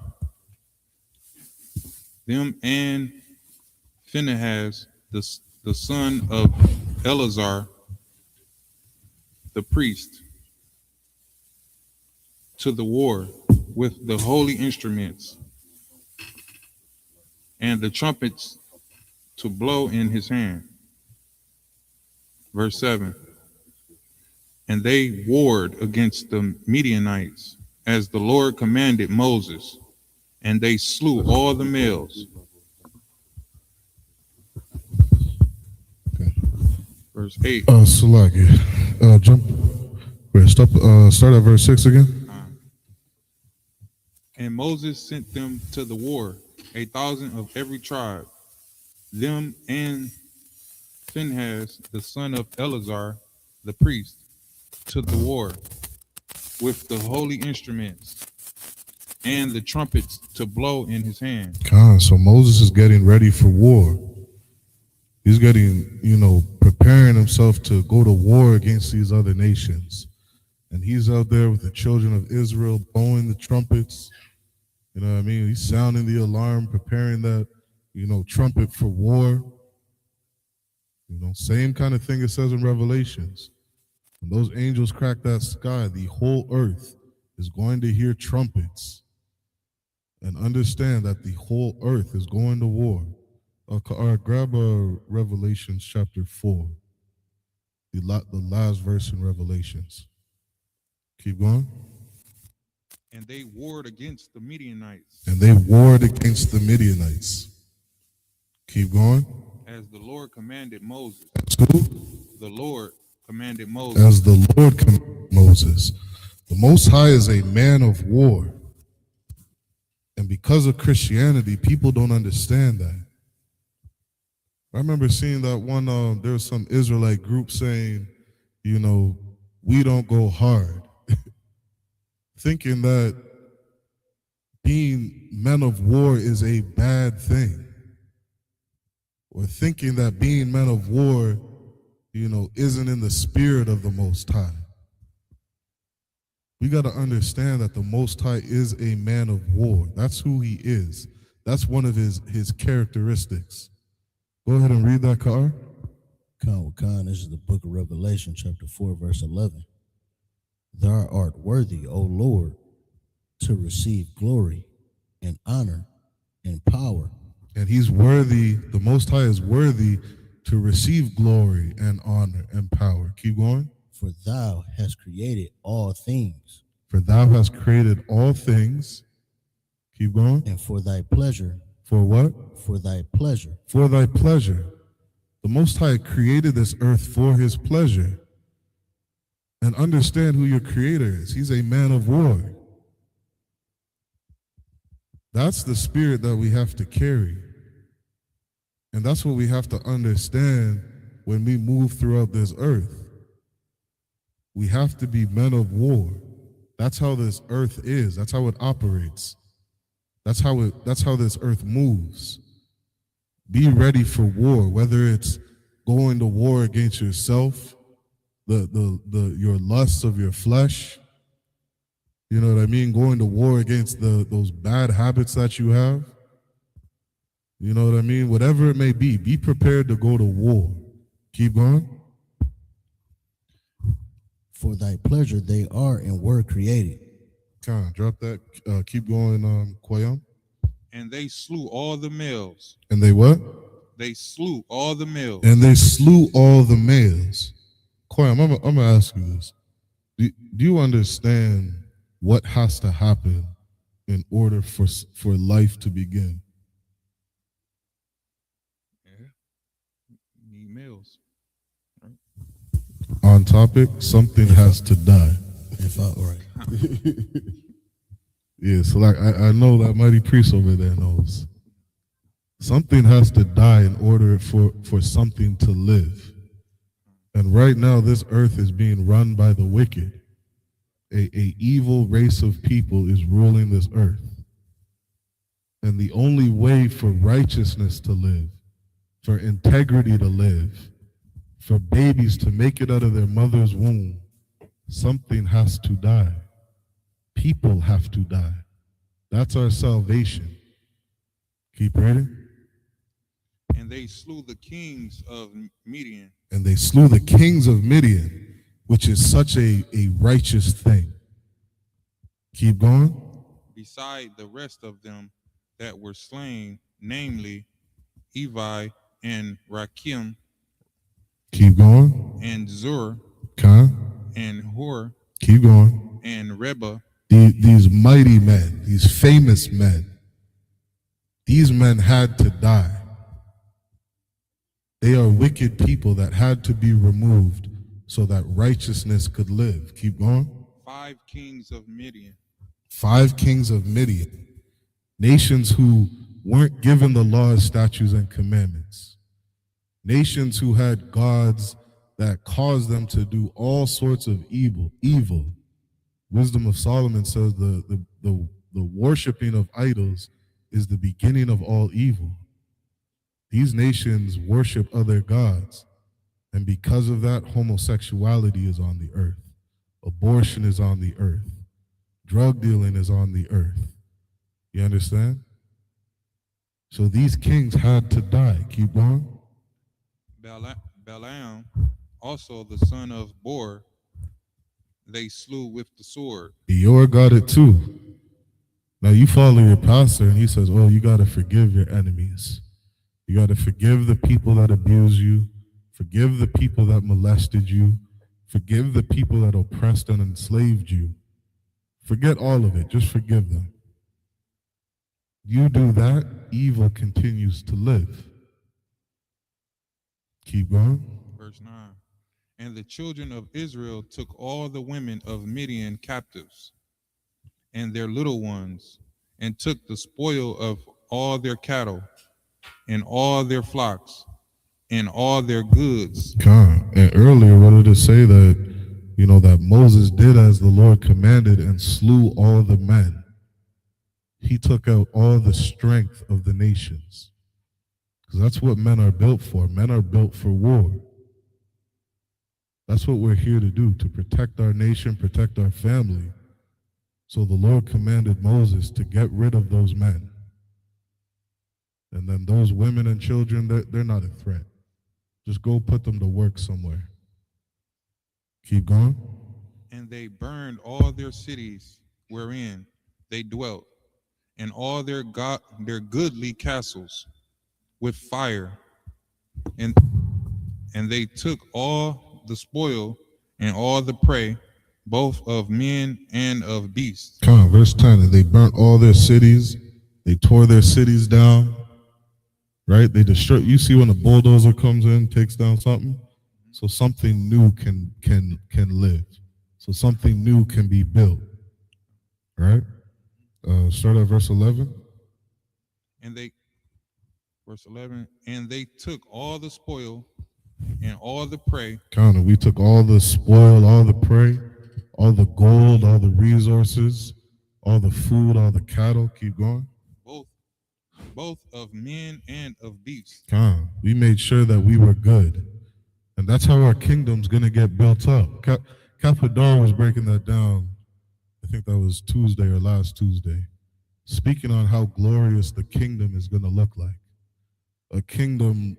Them and Phinehas, the son of Eleazar, the priest, to the war with the holy instruments and the trumpets to blow in his hand. Verse 7. And they warred against the Midianites as the Lord commanded Moses, and they slew all the males. Okay. Verse 8. Salaki. Start at verse 6 again. And Moses sent them to the war, 1,000 of every tribe, them and Phinehas, the son of Eleazar, the priest, to the war with the holy instruments and the trumpets to blow in his hand. So Moses is getting ready for war. He's getting, preparing himself to go to war against these other nations. And he's out there with the children of Israel blowing the trumpets. You know what I mean? He's sounding the alarm, preparing that, trumpet for war. Same kind of thing it says in Revelations. When those angels crack that sky, the whole earth is going to hear trumpets and understand that the whole earth is going to war. Grab Revelations chapter 4, the last verse in Revelations. Keep going. And they warred against the Midianites. And they warred against the Midianites. Keep going. As the Lord commanded Moses. Who? The Lord commanded Moses. As the Lord commanded Moses. The Most High is a man of war. And because of Christianity, people don't understand that. I remember seeing that one, there was some Israelite group saying, we don't go hard. Thinking that being men of war is a bad thing. Or thinking that being men of war, isn't in the spirit of the Most High. We got to understand that the Most High is a man of war. That's who he is. That's one of his characteristics. Go ahead and read that, Ka'ar. Khan, this is the book of Revelation, chapter 4, verse 11. Thou art worthy, O Lord, to receive glory and honor and power. And he's worthy, the Most High is worthy to receive glory and honor and power. Keep going. For thou hast created all things. For thou hast created all things. Keep going. And for thy pleasure. For what? For thy pleasure. For thy pleasure. The Most High created this earth for his pleasure. And understand who your creator is. He's a man of war. That's the spirit that we have to carry. And that's what we have to understand when we move throughout this earth. We have to be men of war. That's how this earth is. That's how it operates. That's how this earth moves. Be ready for war, whether it's going to war against yourself, your lusts of your flesh. You know what I mean? Going to war against those bad habits that you have. You know what I mean? Whatever it may be prepared to go to war. Keep going. For thy pleasure they are and were created. Come on, drop that. Keep going, Koyam. And they slew all the males. And they what? they slew all the males. And they slew all the males. Koyam, I'm going to ask you this. Do you understand what has to happen in order for life to begin? Yeah. Need males. On topic, something has to die. If I right. Yeah, so like I know that mighty priest over there knows. Something has to die in order for something to live. And right now, this earth is being run by the wicked. A evil race of people is ruling this earth. And the only way for righteousness to live, for integrity to live, for babies to make it out of their mother's womb, something has to die. People have to die. That's our salvation. Keep reading. And they slew the kings of Midian. And they slew the kings of Midian, which is such a righteous thing. Keep going. Beside the rest of them that were slain, namely Evi and Rakim. Keep going. And Zur. And Hor. Keep going. And Reba. These mighty men, these famous men, these men had to die. They are wicked people that had to be removed so that righteousness could live. Keep going. 5 kings of Midian. 5 kings of Midian. Nations who weren't given the laws, statutes, and commandments. Nations who had gods that caused them to do all sorts of evil. Wisdom of Solomon says the worshiping of idols is the beginning of all evil. These nations worship other gods, and because of that, homosexuality is on the earth. Abortion is on the earth. Drug dealing is on the earth. You understand? So these kings had to die. Keep going. Balaam, also the son of Bor, they slew with the sword. Beor got it too. Now you follow your pastor and he says, oh, you got to forgive your enemies. You got to forgive the people that abuse you. Forgive the people that molested you. Forgive the people that oppressed and enslaved you. Forget all of it. Just forgive them. You do that, evil continues to live. Keep going. Verse 9. And the children of Israel took all the women of Midian captives and their little ones, and took the spoil of all their cattle and all their flocks and all their goods. And earlier, what did it say that, that Moses did as the Lord commanded and slew all the men? He took out all the strength of the nations. Because that's what men are built for. Men are built for war. That's what we're here to do, to protect our nation, protect our family. So the Lord commanded Moses to get rid of those men. And then those women and children, they're not a threat. Just go put them to work somewhere. Keep going. And they burned all their cities wherein they dwelt, and all their goodly castles with fire. And they took all the spoil and all the prey, both of men and of beasts. Come on, verse 10. And they burnt all their cities. They tore their cities down. Right? They destroy. You see when a bulldozer comes in, takes down something, so something new can live. So something new can be built. Right? Start at verse 11. Verse 11, and they took all the spoil and all the prey. Counter, we took all the spoil, all the prey, all the gold, all the resources, all the food, all the cattle. Keep going. Both of men and of beasts. We made sure that we were good. And that's how our kingdom's going to get built up. Capador was breaking that down. I think that was Tuesday or last Tuesday. Speaking on how glorious the kingdom is going to look like. A kingdom,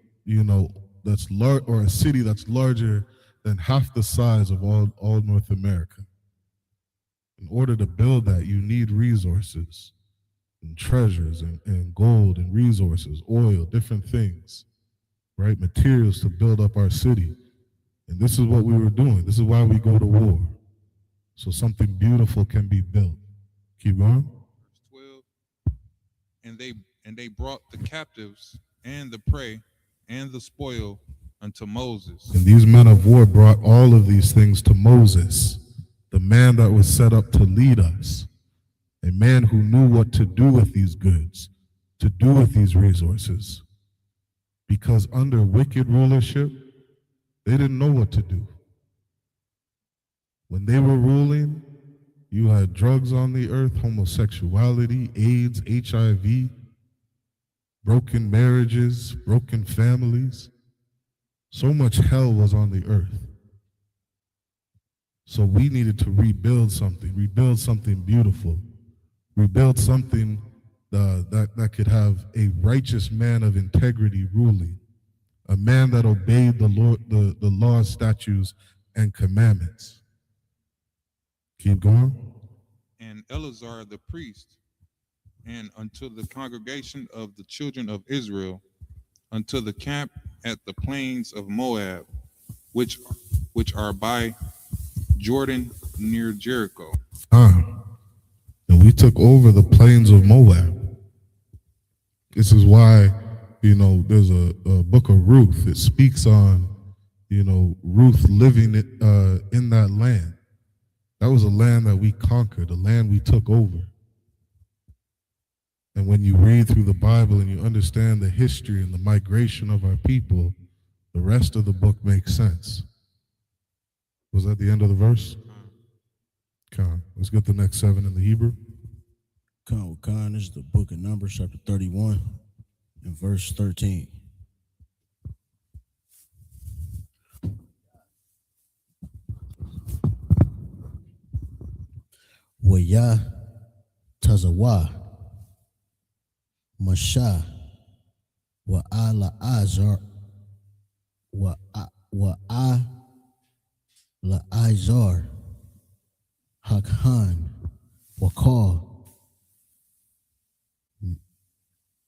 that's large, or a city that's larger than half the size of all North America. In order to build that, you need resources and treasures and gold and resources, oil, different things. right? Materials to build up our city. And this is what we were doing. This is why we go to war. So something beautiful can be built. Keep going. Verse 12. And they brought the captives and the prey and the spoil unto Moses. And these men of war brought all of these things to Moses, the man that was set up to lead us, a man who knew what to do with these goods, to do with these resources. Because under wicked rulership, they didn't know what to do. When they were ruling, you had drugs on the earth, homosexuality, AIDS, HIV, broken marriages, broken families. So much hell was on the earth. So we needed to rebuild something beautiful, rebuild something that could have a righteous man of integrity ruling, a man that obeyed the Lord, the laws, statutes, and commandments. Keep going. And Eleazar the priest, and unto the congregation of the children of Israel, unto the camp at the plains of Moab, which are by Jordan near Jericho. And we took over the plains of Moab. This is why, there's a book of Ruth. It speaks on, Ruth living in that land. That was a land that we conquered, a land we took over. And when you read through the Bible and you understand the history and the migration of our people, the rest of the book makes sense. Was that the end of the verse? Con. Let's get the next 7 in the Hebrew. Con, this is the book of Numbers, chapter 31, and verse 13. Waya Tazawa Masha wa ala azar wa la izar Hakhan wa call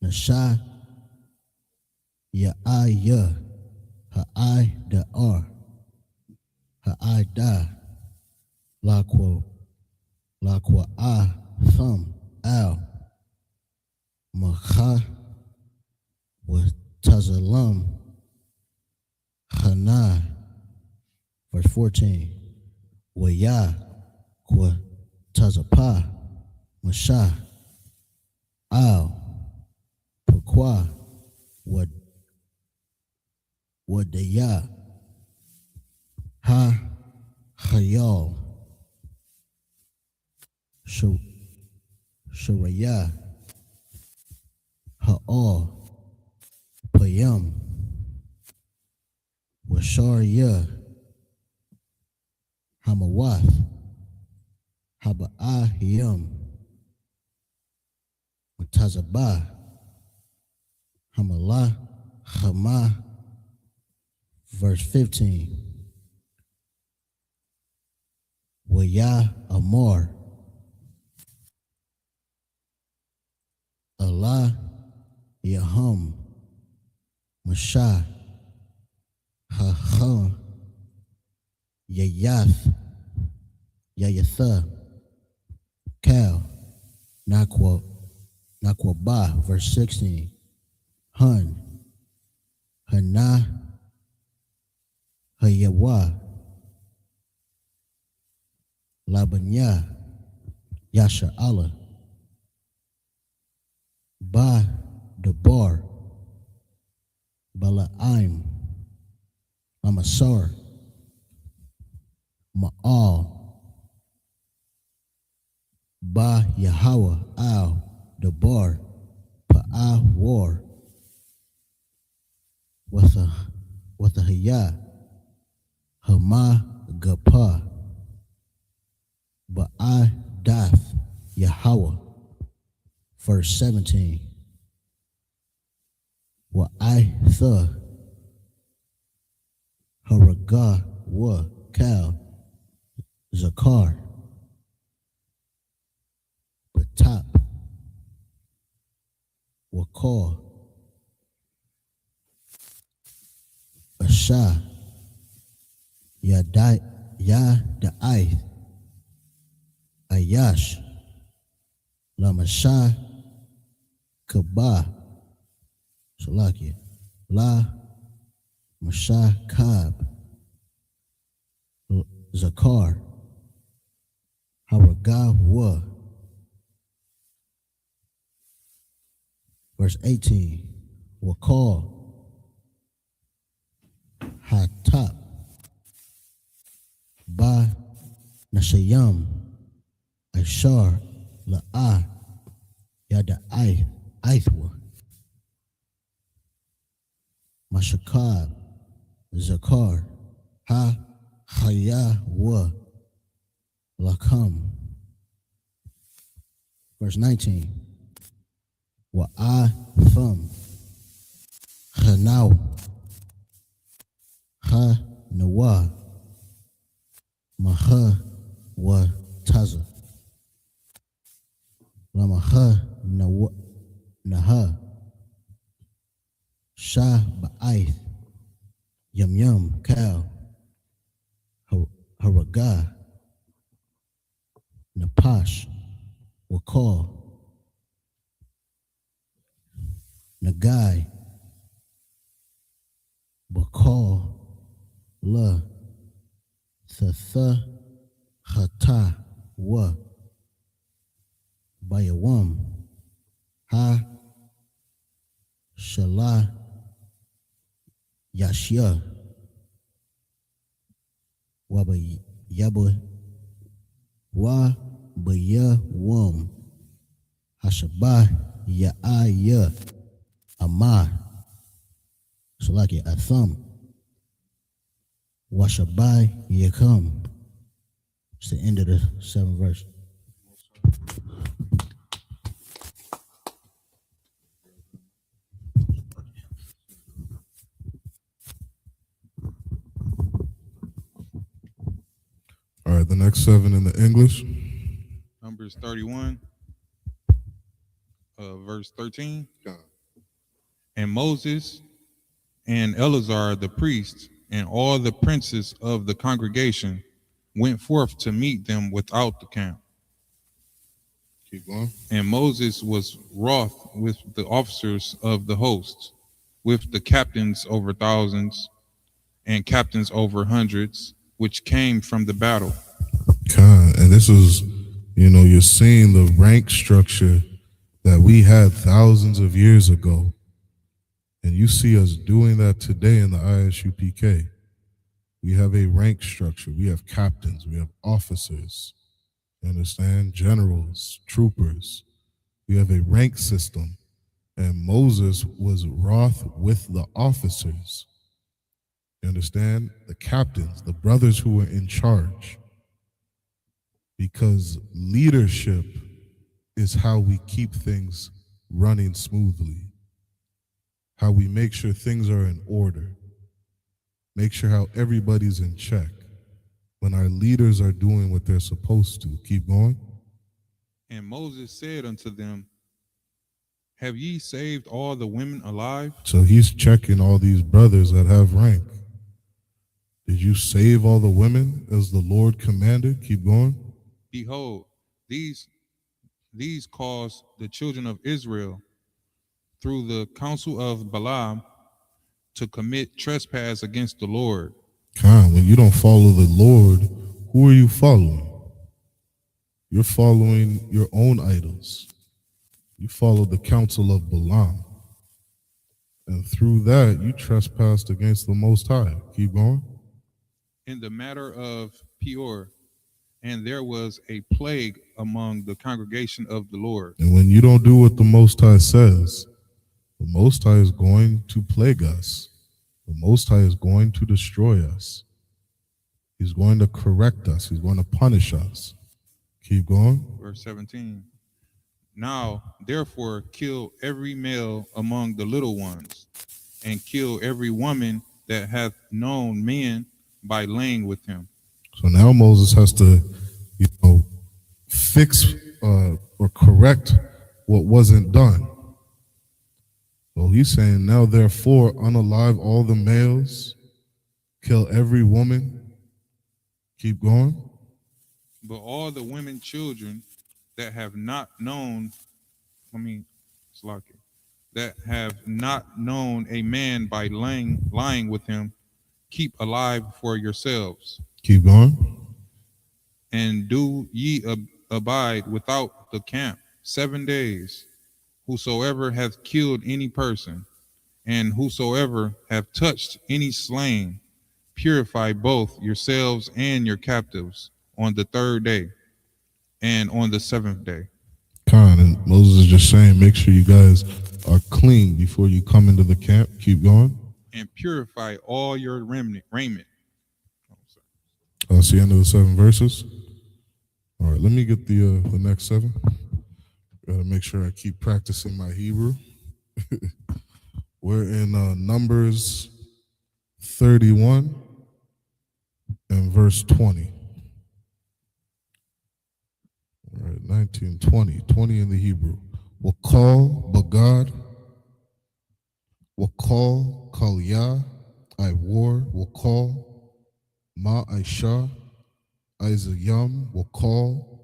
Nasha ya ha I da ar ha I da Lakwa I thumb al Makha wa Tazalam Hana. Verse 14. Waya kwa Tazapa Masha al Pakwa Wadaya Ha Hayal Sharaya Ha'al Payam Washarya Hamawath Haba'ahiyam Watazabah Hamalah Hama. Verse 15. Waya Amor Allah Yahum Masha Ha Yayath Yayatha Kal Nakwa Ba. Verse 16. Hun Hana Hayawa Labanya Yasha Allah Ba Debar Bala'im Amasar Ma'al Ba Yahweh Al Debar Pa'a War with a Hayah Hama Gapa Ba'a Dath Yahweh. Verse 17. Wa I the Haraga wa Kal Zakar Batap Wakar Masha, Yada'ith, Ayash, Lamasha, Kabah, Salakia, La Masha Kab, Zakar, Haragawa. Verse 18, Wakal, Hatap, Ba Nashayam, Ashar, La'ah, Yada Aithwa, Mashakab, Zakar, Ha Hayawa, Lakam. Verse 19, Wa'atham, Hanaw, Ha Nawa, Maha wa Taza, Lamaha Naha, Shah Ba'aith, Yum Yum Cow, Haraga, Napash, Wakal, Nagai, Bakal, La, Thatha, Hata, Wa, Bayawam, Ha, Shala, Yashya, Yaba, Wa, Bayawam, Hashabah, Ya'aya, Amar, Salaki, Atham, Washabai, Yakam. It's the end of the 7th verse. All right, the next 7 in the English. Numbers 31, verse 13. And Moses and Eleazar the priest and all the princes of the congregation went forth to meet them without the camp. Keep going. And Moses was wroth with the officers of the host, with the captains over thousands and captains over hundreds, which came from the battle. And this is, you're seeing the rank structure that we had thousands of years ago. And you see us doing that today in the ISUPK. We have a rank structure. We have captains. We have officers. You understand? Generals, troopers. We have a rank system. And Moses was wroth with the officers. You understand? The captains, the brothers who were in charge. Because leadership is how we keep things running smoothly. How we make sure things are in order. Make sure how everybody's in check. When our leaders are doing what they're supposed to. Keep going. And Moses said unto them, Have ye saved all the women alive? So he's checking all these brothers that have rank. Did you save all the women as the Lord commanded? Keep going. Behold, these caused the children of Israel through the counsel of Balaam to commit trespass against the Lord. When you don't follow the Lord, who are you following? You're following your own idols. You follow the counsel of Balaam. And through that, you trespassed against the Most High. Keep going. In the matter of Peor, and there was a plague among the congregation of the Lord. And when you don't do what the Most High says, the Most High is going to plague us. The Most High is going to destroy us. He's going to correct us. He's going to punish us. Keep going. Verse 17. Now, therefore, kill every male among the little ones, and kill every woman that hath known men by laying with him. So now Moses has to, fix or correct what wasn't done. So he's saying, now therefore unalive all the males Kill every woman. Keep going. But all the women children that have not known, Slocky, that have not known a man by lying with him, keep alive for yourselves. Keep going. And do ye abide without the camp 7 days. Whosoever hath killed any person, and whosoever have touched any slain, purify both yourselves and your captives on the 3rd day and on the 7th day. Khan, and Moses is just saying, make sure you guys are clean before you come into the camp. Keep going. And purify all your raiment. That's the end of the 7 verses. All right, let me get the next 7. Gotta make sure I keep practicing my Hebrew. We're in Numbers 31 and verse 20. All right, 19, 20. 20 in the Hebrew. Wakal Bagad. Wakal Kalya. I war. Wakal Ma Aisha. Isayam. Wakal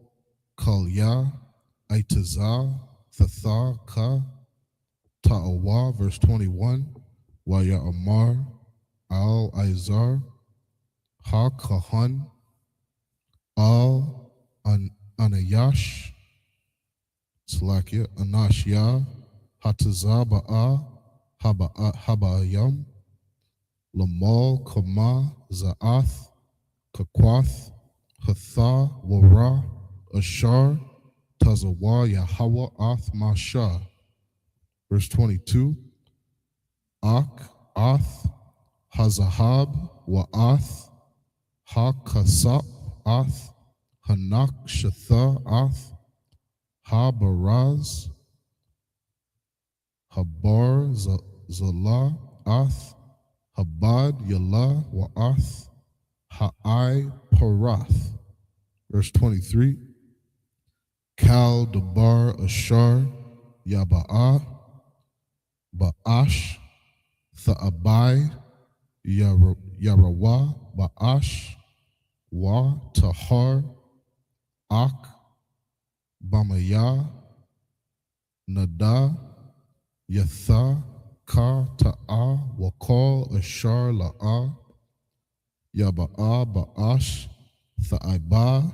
Kalya. Aitazah. Thatha Ka. Ta'awa. Verse 21. Waya Amar. Al Izar. Ha Kahan. Al Anayash. Salakia. Anashya. Hatazah Ba'a. Habayam. Lamal Kama Za'ath. Kakwath. Hatha Wara. Ashar. Tazawa Yahweh Ath Masha. Verse 22. Ak Ath Hazahab Wa'ath Ha-Kasap Ath Hanak Shatha Ath Ha-Baraz Habar Zala Ath Habad Yala Wa'ath Ha'ai Parath. Verse 23. Kal Dabar Ashar Yaba'ah Ba'ash Tha'abai Yarawa Ba'ash Wa Tahar Ak Bamaya Nada Yatha Ka Ta'a Wakal Ashar La'a Yaba'a Ba'ash Tha'aba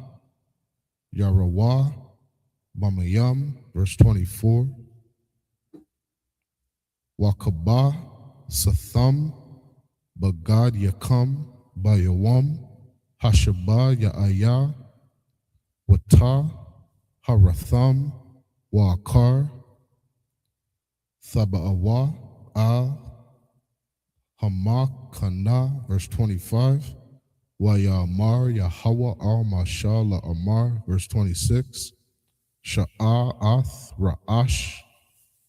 Yarawa Bamayam. Verse 24. Wakaba Satham Bagad Yakam Bayawam Hashaba Ya'aya Wata Haratham Wa'akar Thaba'awa Al Hamak Kana. Verse 25. Wa Ya'amar Yahweh Al Mashallah Amar. Verse 26. Sha'ath Ra'ash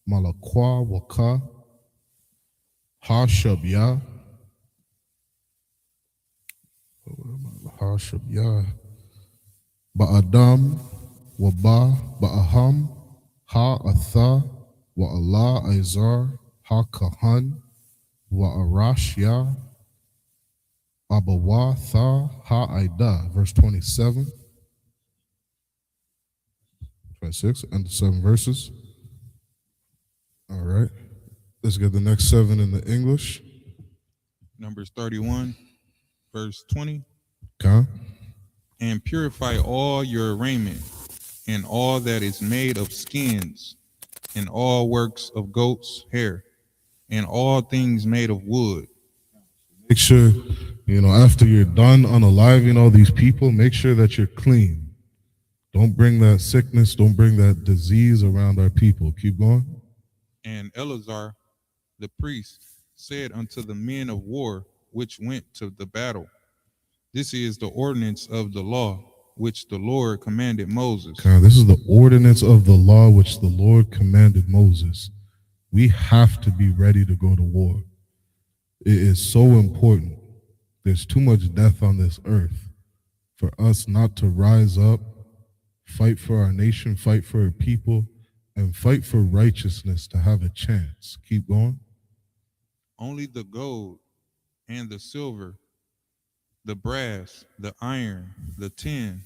Malakwa Waka Hashabya Ba'adam Waba Ba'aham Ha'atha Wa'ala Izar Ha-Kahan Wa'arashya Abawa Tha Ha'ida. Verse 27. 26, and 7 verses. All right. Let's get the next 7 in the English. Numbers 31, verse 20. Okay. And purify all your raiment, and all that is made of skins, and all works of goats' hair, and all things made of wood. Make sure, after you're done unaliving all these people, make sure that you're clean. Don't bring that sickness, don't bring that disease around our people. Keep going. And Eleazar the priest said unto the men of war which went to the battle, this is the ordinance of the law which the Lord commanded Moses. Okay, this is the ordinance of the law which the Lord commanded Moses. We have to be ready to go to war. It is so important. There's too much death on this earth for us not to rise up, fight for our nation, fight for our people, and fight for righteousness to have a chance. Keep going. Only the gold and the silver the brass, the iron, the tin,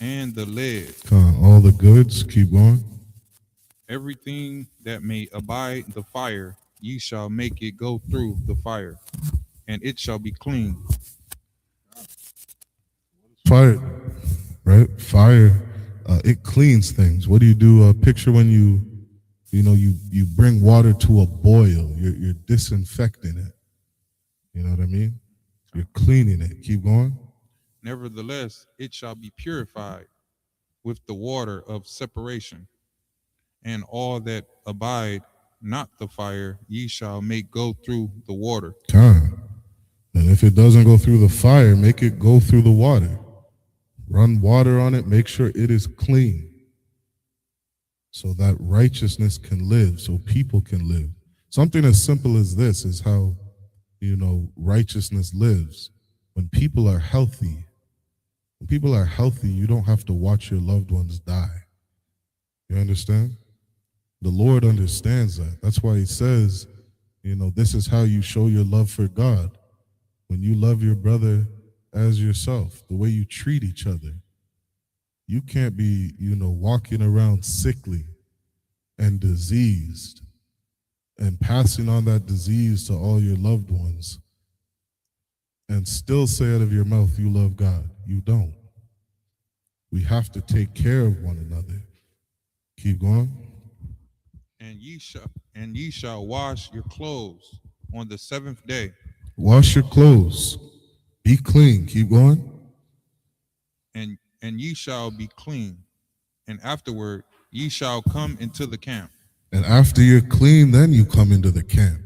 and the lead, All the goods, keep going. everything that may abide the fire, ye shall make it go through the fire, and it shall be clean. Fire, right? Fire, it cleans things. What do you do? Picture when you bring water to a boil. You're disinfecting it. You know what I mean? You're cleaning it. Keep going. Nevertheless, it shall be purified with the water of separation, and all that abide not the fire, ye shall make go through the water. Time. And if it doesn't go through the fire, make it go through the water. Run water on it, make sure it is clean so that righteousness can live, so people can live. Something as simple as this is how, righteousness lives. When people are healthy, you don't have to watch your loved ones die. You understand? The Lord understands that. That's why he says, this is how you show your love for God. When you love your brother as yourself, the way you treat each other. You can't be, walking around sickly and diseased and passing on that disease to all your loved ones and still say out of your mouth you love God. You don't. We have to take care of one another. Keep going. And ye shall wash your clothes on the seventh day. Wash your clothes. Be clean. Keep going. And ye shall be clean. And afterward ye shall come into the camp. And after you're clean, then you come into the camp.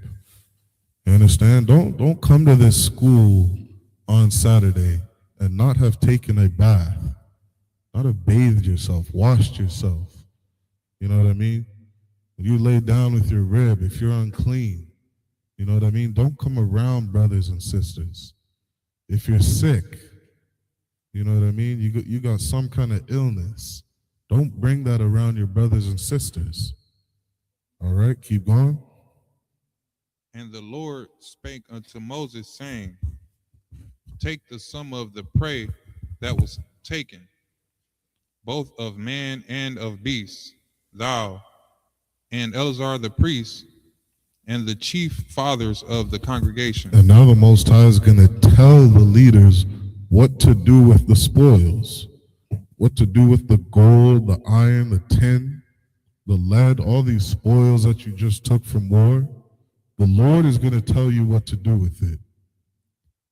You understand? Don't come to this school on Saturday and not have taken a bath, not have bathed yourself, washed yourself. You know what I mean? When you lay down with your rib, if you're unclean, you know what I mean? Don't come around brothers and sisters. If you're sick, you know what I mean? You got some kind of illness. Don't bring that around your brothers and sisters. All right, keep going. And the Lord spake unto Moses, saying, take the sum of the prey that was taken, both of man and of beast, thou and Eleazar the priest, and the chief fathers of the congregation. And now the Most High is going to tell the leaders what to do with the spoils, what to do with the gold, the iron, the tin, the lead, all these spoils that you just took from war. The Lord is going to tell you what to do with it.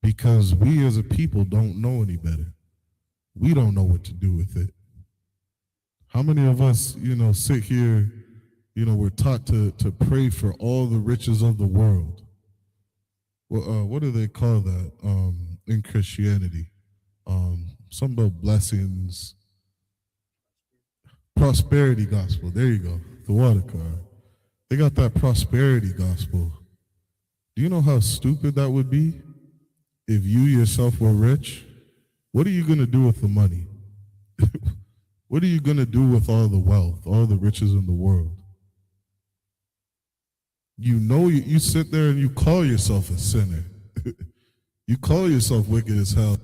Because we as a people don't know any better. We don't know what to do with it. How many of us, sit here, we're taught to pray for all the riches of the world. Well, what do they call that in Christianity? Some about blessings. Prosperity gospel. There you go. The water car. They got that prosperity gospel. Do you know how stupid that would be? If you yourself were rich, what are you going to do with the money? What are you going to do with all the wealth, all the riches in the world? You sit there and you call yourself a sinner. You call yourself wicked as hell.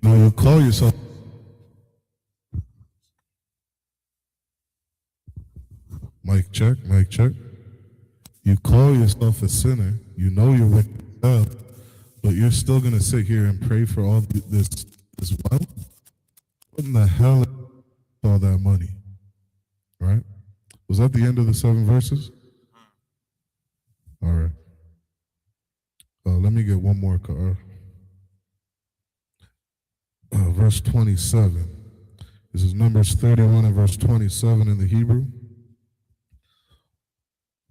No, you call yourself. Mic check, mic check. You call yourself a sinner. You know you're wicked as hell, but you're still going to sit here and pray for all this wealth? What in the hell is all that money? Right? Was that the end of the 7 verses? All right. Let me get one more. Verse 27. This is Numbers 31 and verse 27 in the Hebrew.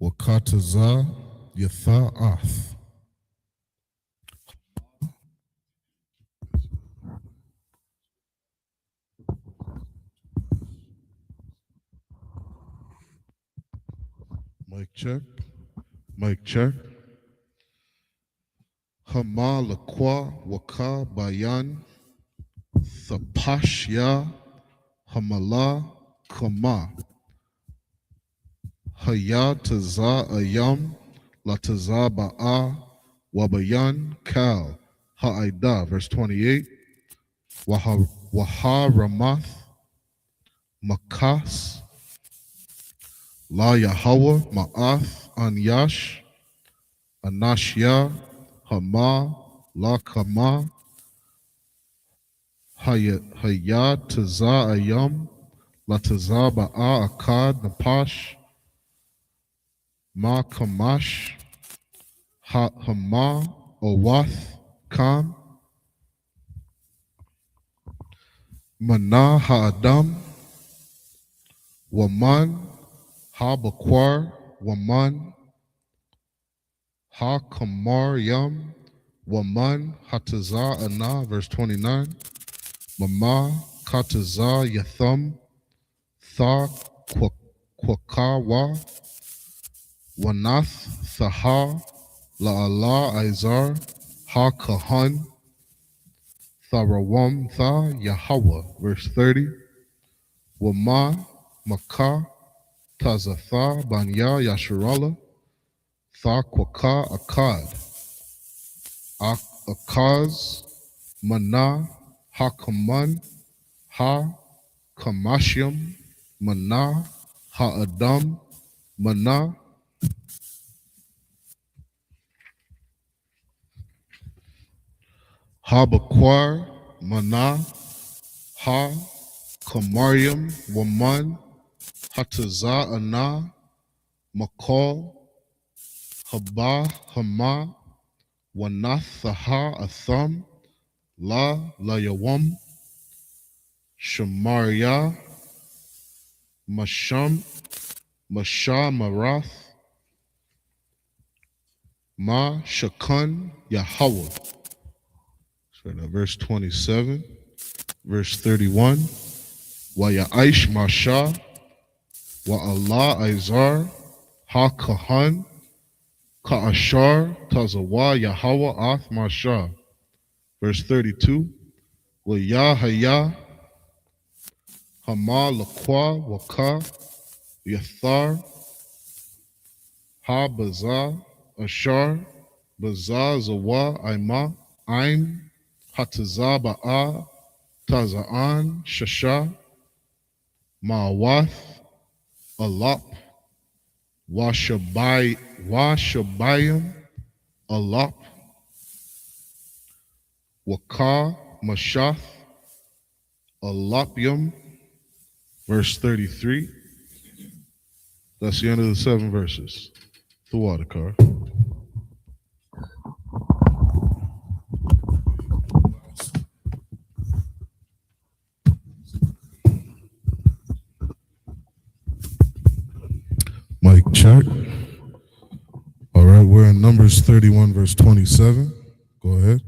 Wakataza Yatha'ath. Mic check. Mic check. Hama Lakwa Waka Bayan Thapashya Hamala Kama Hayataza Ayam Latazaba'a Wabayan Kal Ha'ida, verse 28. Waharamath Makas La Yahweh Ma'ath Anyash Anashya Hama La Kama Hayat Taza Ayam Lataza Ba'a Akkad Napash Ma Kamash Hama Owath Kam Mana Ha'adam Waman Ha-Bakwar Waman Ha-Kamar Yam Waman Hataza Ana, verse 29. Mama Kataza Yatham Tha Kwakawa Wanath Thaha La'ala Izar Ha-Kahan Tharawam Tha Yahweh, verse 30. Wama Maka Tazatha Banya Yasharala Tha Kwaka Akkad Akaz Mana Hakaman Ha Kamashyam Mana Ha-Adam Mana Ha-Bakwar Mana Ha Kamaryam Waman Hataza Ana Makal Haba Hama Wanath Thaha Atham La Layawam Shamaria Masham Masha Marath Ma Shakun Yahweh. So now verse 27, verse 31. Wa Ya'aish Masha Wa Allah Izar Ha Kahan Ka'ashar Tazawa Yahweh Ath Masha. Verse 32. Wa Yahaya Hama Lakwa Waka Yathar Ha Baza Ashar Baza Zawa Aima Aim Hataza Ba'a Taza'an Shasha Ma'awath Alap Washabayim Alap Waka Mashath Alapyam. Verse 33. That's the end of the 7 verses. The water car. Mic check. All right, we're in Numbers 31, verse 27. Go ahead.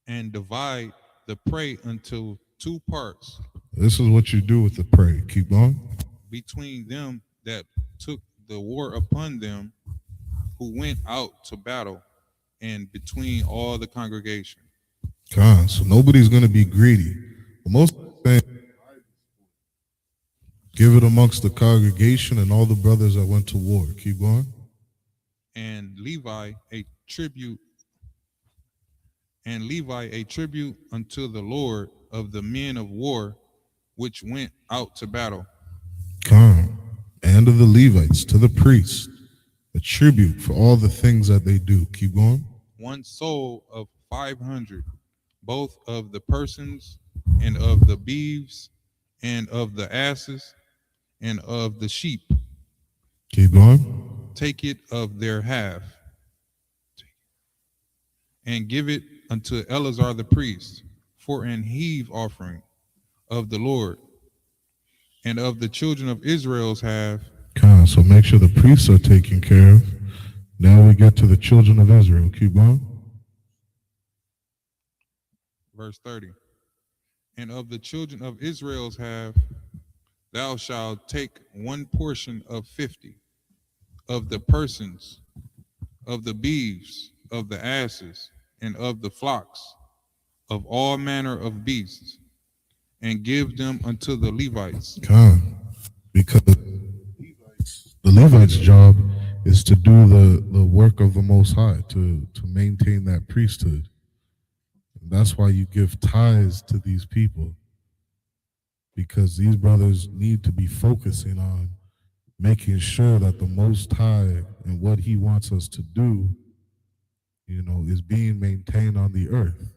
And divide the prey into 2 parts This is what you do with the prey. Keep going. between them that took the war upon them who went out to battle, and between all the congregation. So nobody's going to be greedy. But most of the time, give it amongst the congregation and all the brothers that went to war. Keep going. And Levi a tribute unto the Lord of the men of war which went out to battle. And of the Levites to the priests, a tribute for all the things that they do. Keep going. 1 soul of 500, both of the persons and of the beeves and of the asses and of the sheep. Keep going. Take it of their half, and give it unto Eleazar the priest for an heave offering of the Lord, and of the children of Israel's half. So make sure the priests are taken care of. Now we get to the children of Israel. Keep going. Verse 30. And of the children of Israel's half, thou shalt take 1 portion of 50 of the persons, of the beeves, of the asses, and of the flocks, of all manner of beasts, and give them unto the Levites. Because the Levites' job is to do the work of the Most High, to maintain that priesthood. And that's why you give tithes to these people, because these brothers need to be focusing on making sure that the Most High and what He wants us to do, is being maintained on the earth.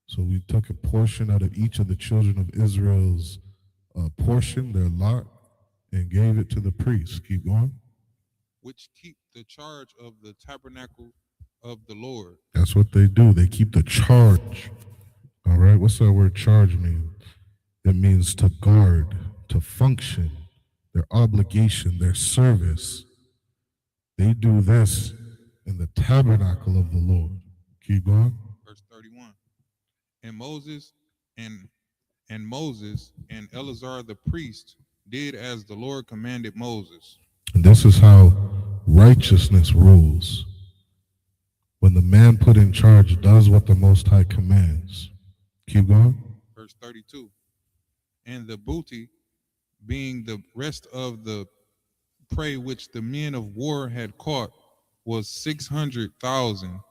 So we took a portion out of each of the children of Israel's portion, their lot, and gave it to the priests. Keep going. which keep the charge of the tabernacle of the Lord. That's what they do. They keep the charge. All right. What's that word charge mean? It means to guard, to function, their obligation, their service. They do this in the tabernacle of the Lord. Keep going. Verse 31. And Moses and Eleazar the priest did as the Lord commanded Moses. And this is how righteousness rules. When the man put in charge does what the Most High commands. Keep going. Verse 32. And the booty, being the rest of the prey which the men of war had caught, was 600,000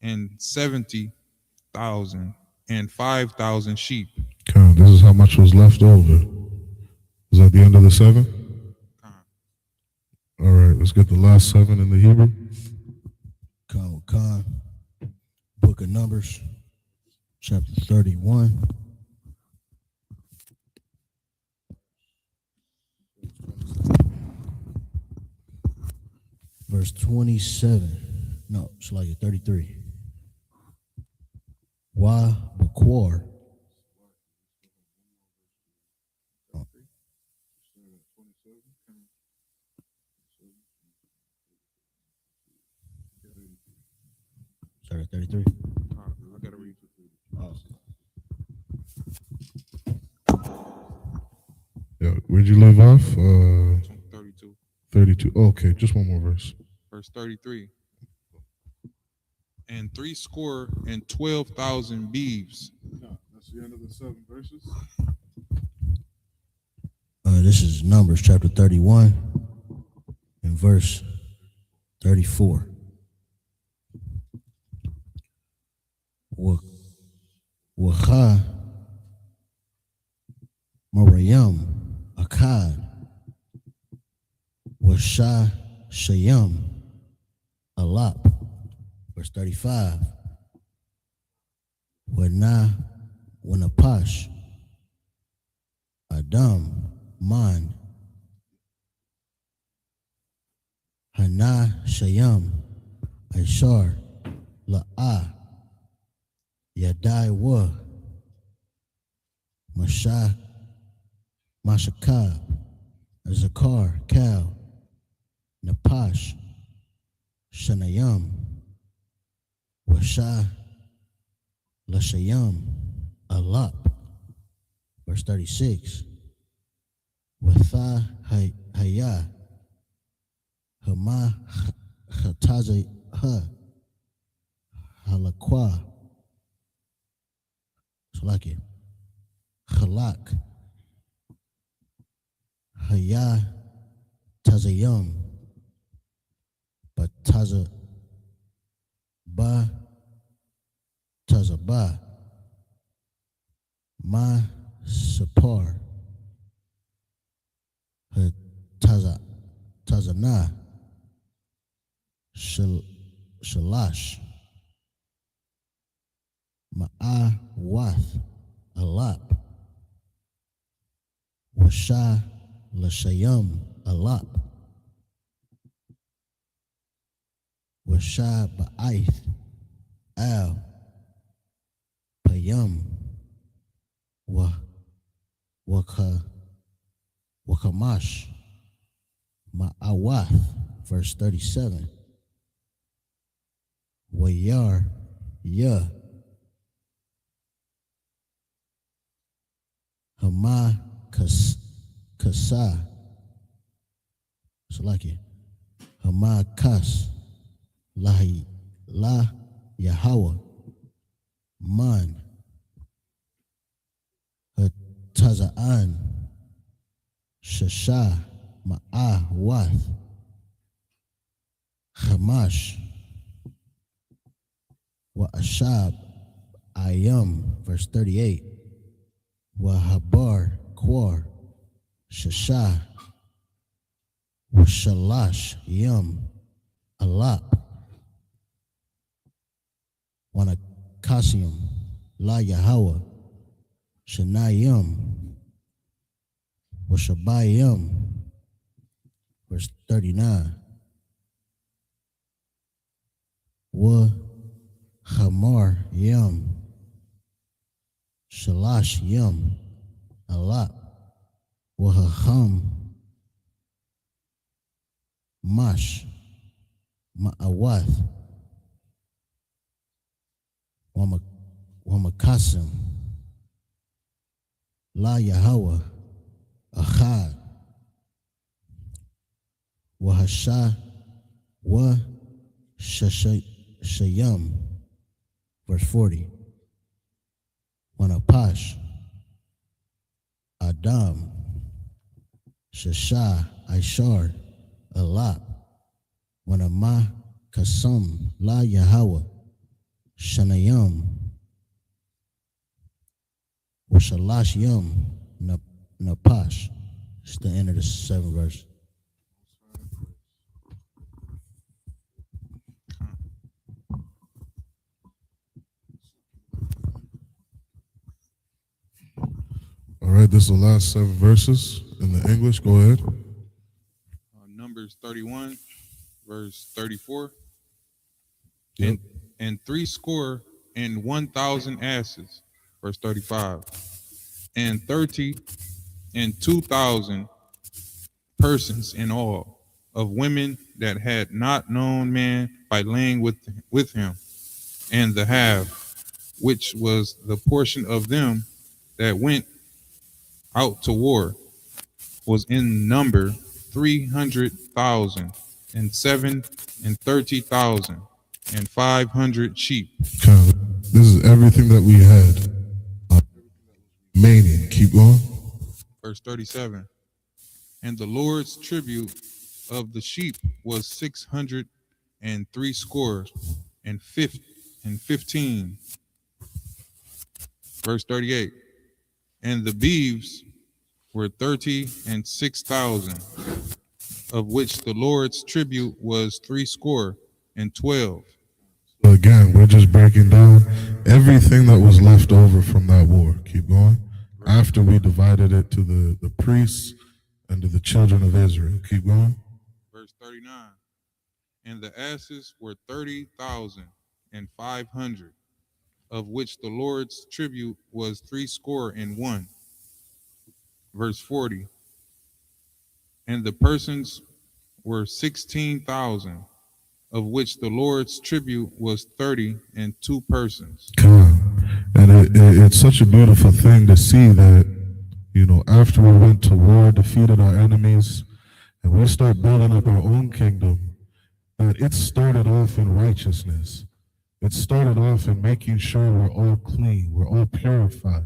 and 70,000 and 5,000 sheep. Okay, this is how much was left over. Is that the end of the 7? All right, let's get the last 7 in the Hebrew. Khan, Book of Numbers, chapter 31. Verse 27. No, it's like 33. Why Bakwar? Sorry, 33. I gotta read. Oh. Yeah, where'd you leave off? 32. 32. Okay, just one more verse. Verse 33. And 312,000 beeves. That's the end of the 7 verses. This is Numbers chapter 31 and verse 34. Wacha Mariam Akkad Washa Shayam Alap. Verse 35. Wanapash Adam Man Hana Shayam Aishar La'a Yadai Wa Mashakab Zakar Kal Napash Shanayam Washa Lashayam Alap. Verse 36. Watha Haya Hama Khataza Ha Halakwa Salaki Khalak Haya Tazayam Bataza Ba Tazaba Ma Sapar Tazana Shalash Ma'awath Alap Washa Lashayam Alap Washa Ba'aith Al Payam Wakamash Ma'awath. Verse 37. Wayar Ya Hama Kasa Salaki Hama Kas La Yahweh Man Tazaan Shasha Ma'awath Hamash wa Ashab Ayam, verse 38. Wa Habar Kwar Shashah wa Shalash Yam Alap wa Nakasium La Yahweh Shanayam wa Shabayam, verse 39. Wa Hamar Yam Shalash Yam Alap wa Haham Mash Ma'awath wa Makasim La Yahweh Achad wa Hasha wa Shayam, verse 40. Wanapash Adam Shasha Ishar Alap Wanama Kasam La Yahweh Shanayam Washalash Yam Napash. It's the end of the 7th verse. All right, this is the last 7 verses in the English. Go ahead. Numbers 31, verse 34. Yep. And 61,000 asses, verse 35. And 30 and 2,000 persons in all, of women that had not known man by laying with him, and the half, which was the portion of them that went out to war, was in number 300,000, and 37,500 sheep. Okay. This is everything that we had. Remaining. Keep going. Verse 37. And the Lord's tribute of the sheep was 615. Verse 38. And the beeves were 36,000, of which the Lord's tribute was 612. Again, we're just breaking down everything that was left over from that war. Keep going. After we divided it to the priests and to the children of Israel. Keep going. Verse 39. And the asses were 30,500, of which the Lord's tribute was 61. Verse 40. And the persons were 16,000, of which the Lord's tribute was 32 persons. And it's such a beautiful thing to see that, after we went to war, defeated our enemies, and we start building up our own kingdom, that it started off in righteousness. It started off in making sure we're all clean, we're all purified,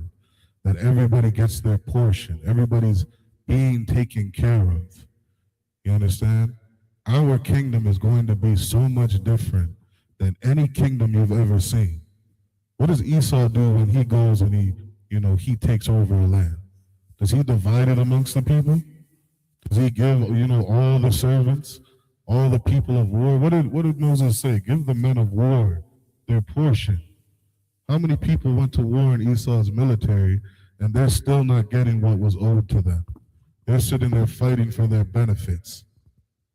that everybody gets their portion, everybody's being taken care of. You understand? Our kingdom is going to be so much different than any kingdom you've ever seen. What does Esau do when he goes and he takes over a land? Does he divide it amongst the people? Does he give, all the servants, all the people of war? What did Moses say? Give the men of war their portion. How many people went to war in Esau's military and they're still not getting what was owed to them? They're sitting there fighting for their benefits.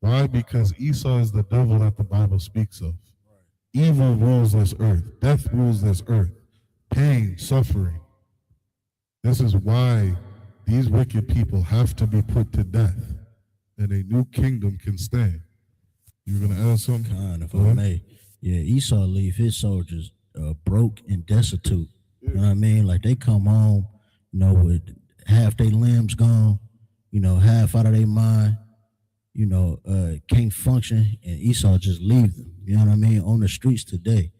Why? Because Esau is the devil that the Bible speaks of. Evil rules this earth. Death rules this earth. Pain, suffering. This is why these wicked people have to be put to death, and a new kingdom can stand. You're going to ask something? Kind, if I may. Yeah, Esau leave his soldiers broke and destitute. You know what I mean? Like they come home, with half their limbs gone, half out of their mind, can't function, and Esau just leave them. You know what I mean? On the streets today.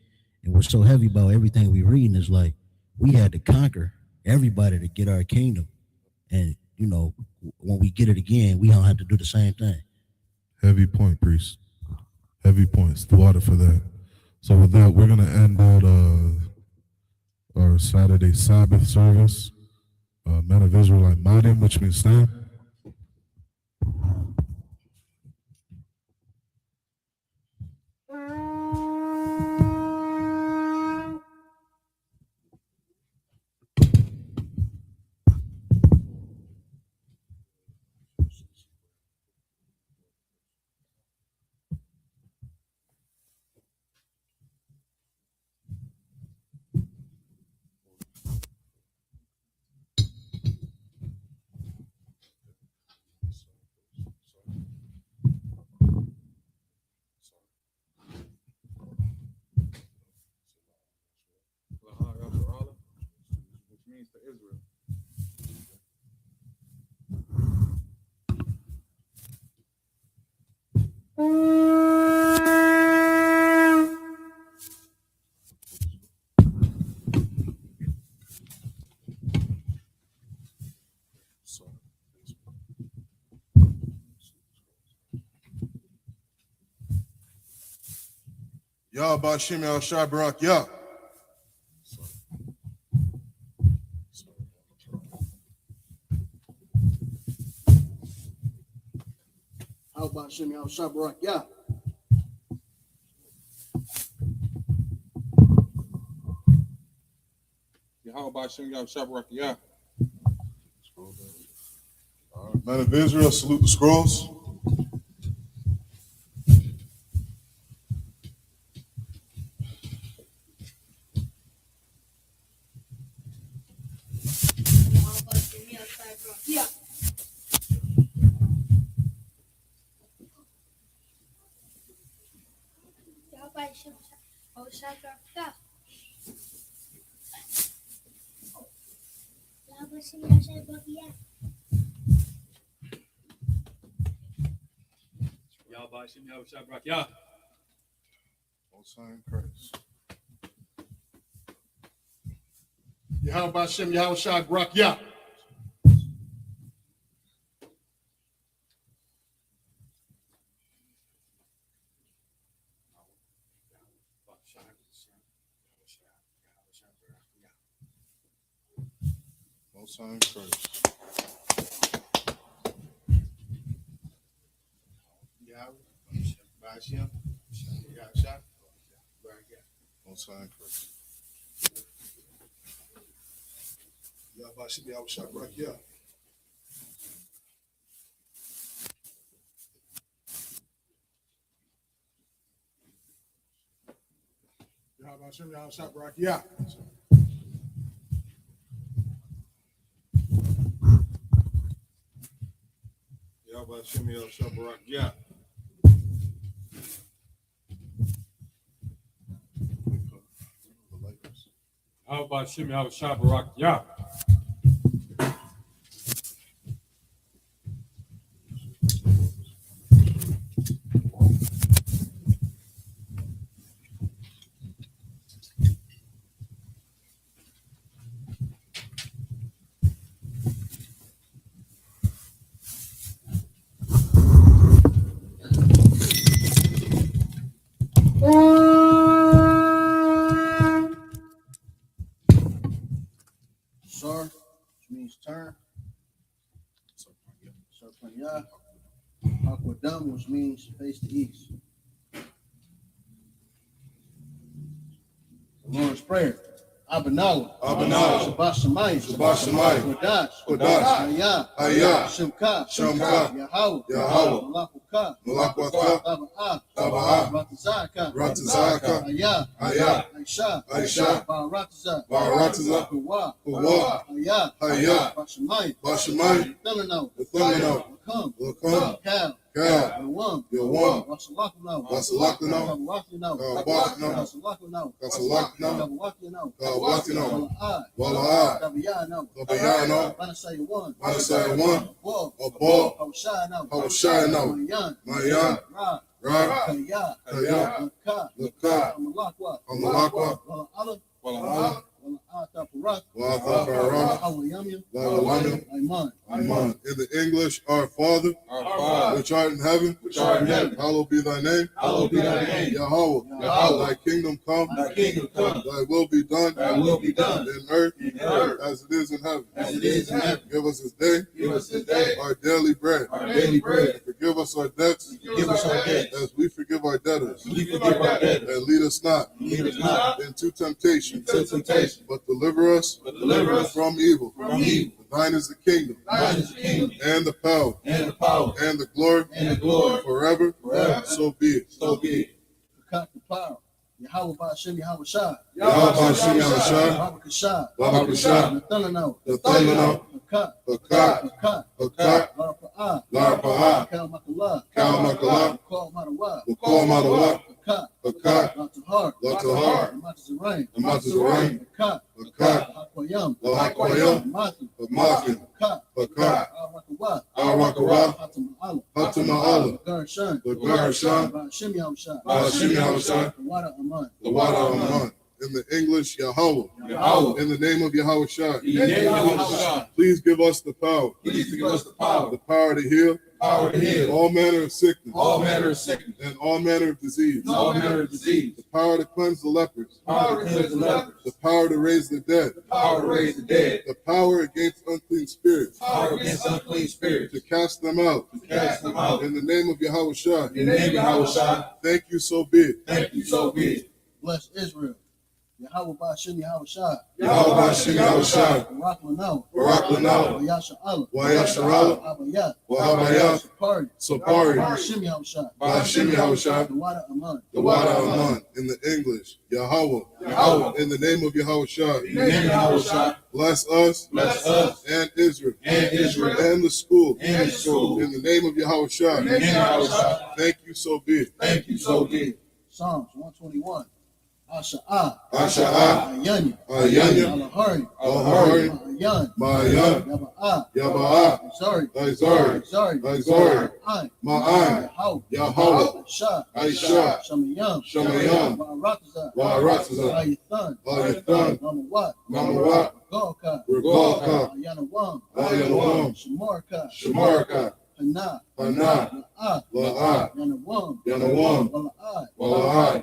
And what's so heavy about everything we reading is like we had to conquer everybody to get our kingdom. And, when we get it again, we don't have to do the same thing. Heavy point, priest. heavy points, the water for that. So with that, we're gonna end out our Saturday Sabbath service. Men of Israelite Madim, which means stand. Which means to Israel. Yah Bashim Yah Shai Barak Yah. How about Shem Yah Shai Barak Yah? How about Shem Yah Shabrak Yah? Men of Israel, salute the scrolls. Yahweh Shem Yahweh Shabrak Yah. Most High in Christ. Yahweh Shem Yahweh Shai Barak Yah. Most High in Christ. Most High in Christ. Yahweh Shem Yahweh Shai Barak Yah. Yahweh Shem Yahweh Shai Barak Yah. Yah Bashim Yah Shai Barak Yah. How about Shem Yahweh Shabrak Yah? Sar, which means turn. Sarpanya. Aquadam, which means face the east. The Lord's Prayer. Abanawa. Shabbat Shemayim. Kodash. Hayah. Shemka. Yahweh. Malakukah. Ratazaka. Hayah. Aisha. Baratiza. Kuwa. Hayah. Bashemayim. The Thunano. Lakum. Cal. Yawam. Wasalakano. Wala'ad. Tabiyano. Manasaya 1. Abba. Hoshayano. Mayan. Ra. Kaya. Laka. Amalakwa. Wala'ala. Ataparak, Wa'ataparak, Hawayamya, La'awamya, Aiman. Amen. In the English, our Father, which art in heaven, hallowed be thy name. Yahweh, thy kingdom come, thy will be done, in earth, as it is in heaven. Give us this day our daily bread. And forgive us our debts, as we forgive our debtors. And lead us not into temptation, but deliver us from evil. For thine is the kingdom, and the power, and the glory, forever. So be it. Kakat the power. Yahweh Ba'ashem Yahweh Shai. Yahweh Ba'ashem Yahweh Shai. Baba Kashai. Baba Kashai. Nathanano. Hakat. Hakat. Lara Pa'ah. Kal Makalah. Call Matawa. Hakat. Latahar. Matazarain. Hakat. Hakwayam. Matu. Hakat. Al-Rakawah. Hatama'ala. Garshan. Ba'ashem Yahweh Shai. The water Aman. In the English, Yahweh. In the name of Yahweh Shai. Please give us the power. The power to heal. All manner of sickness. And all manner of disease. The power to cleanse the lepers. The power to raise the dead. The power against unclean spirits. To cast them out. In the name of Yahweh Shai. Thank you, so be it. Bless Israel. Yahweh Ba'ashem Yahweh Shai. Barak Lanao. Wayasha Allah. Abayat. Sapari. Ba'ashem Yahweh Shai. The water Aman. In the English, Yahweh. In the name of Yahweh Shai. Bless us and Israel. And the school. In the name of Yahweh Shai. Thank you, so be it. Psalms 121. Asha'ah. Ayanya. Alahari. Ma'ayan. Yaba'ah. Zari. Ma'an. Yahweh. Aisha. Shamayam. Wa'aratazah. Ayathan. Mamawat. Regalka. Ayanawam. Shamarka. Hana. La'ah. Yanawam. Wala'ai.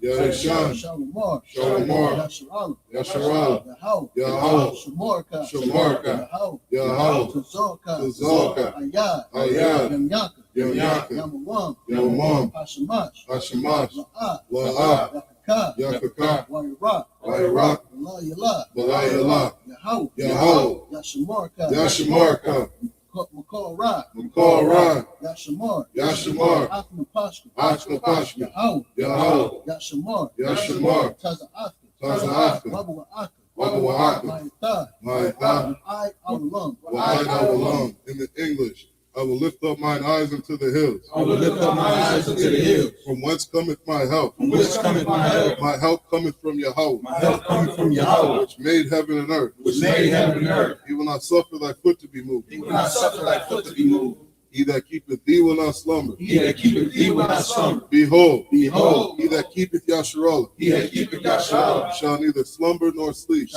Yashan. Shalomar. Yasharala. Yahweh. Shamarka. Yahweh. Tazalka. Ayad. Yamyanka. Yamawam. Hashamash. La'ah. Yakaka. Wayrak. Balayala. Yahweh. Yashamarka. Makal Ra. Yashamar. Aknapashka. Yahweh. Yashamar. Taza'afka. Wabawa'aka. Ma'itha. Wa'ai. In the English, I will lift up mine eyes unto the hills. From whence cometh my help? My help cometh from Yahweh. Which made heaven and earth. He will not suffer thy foot to be moved. He that keepeth thee will not slumber. Behold, he that keepeth Yasharallah shall neither slumber nor sleep.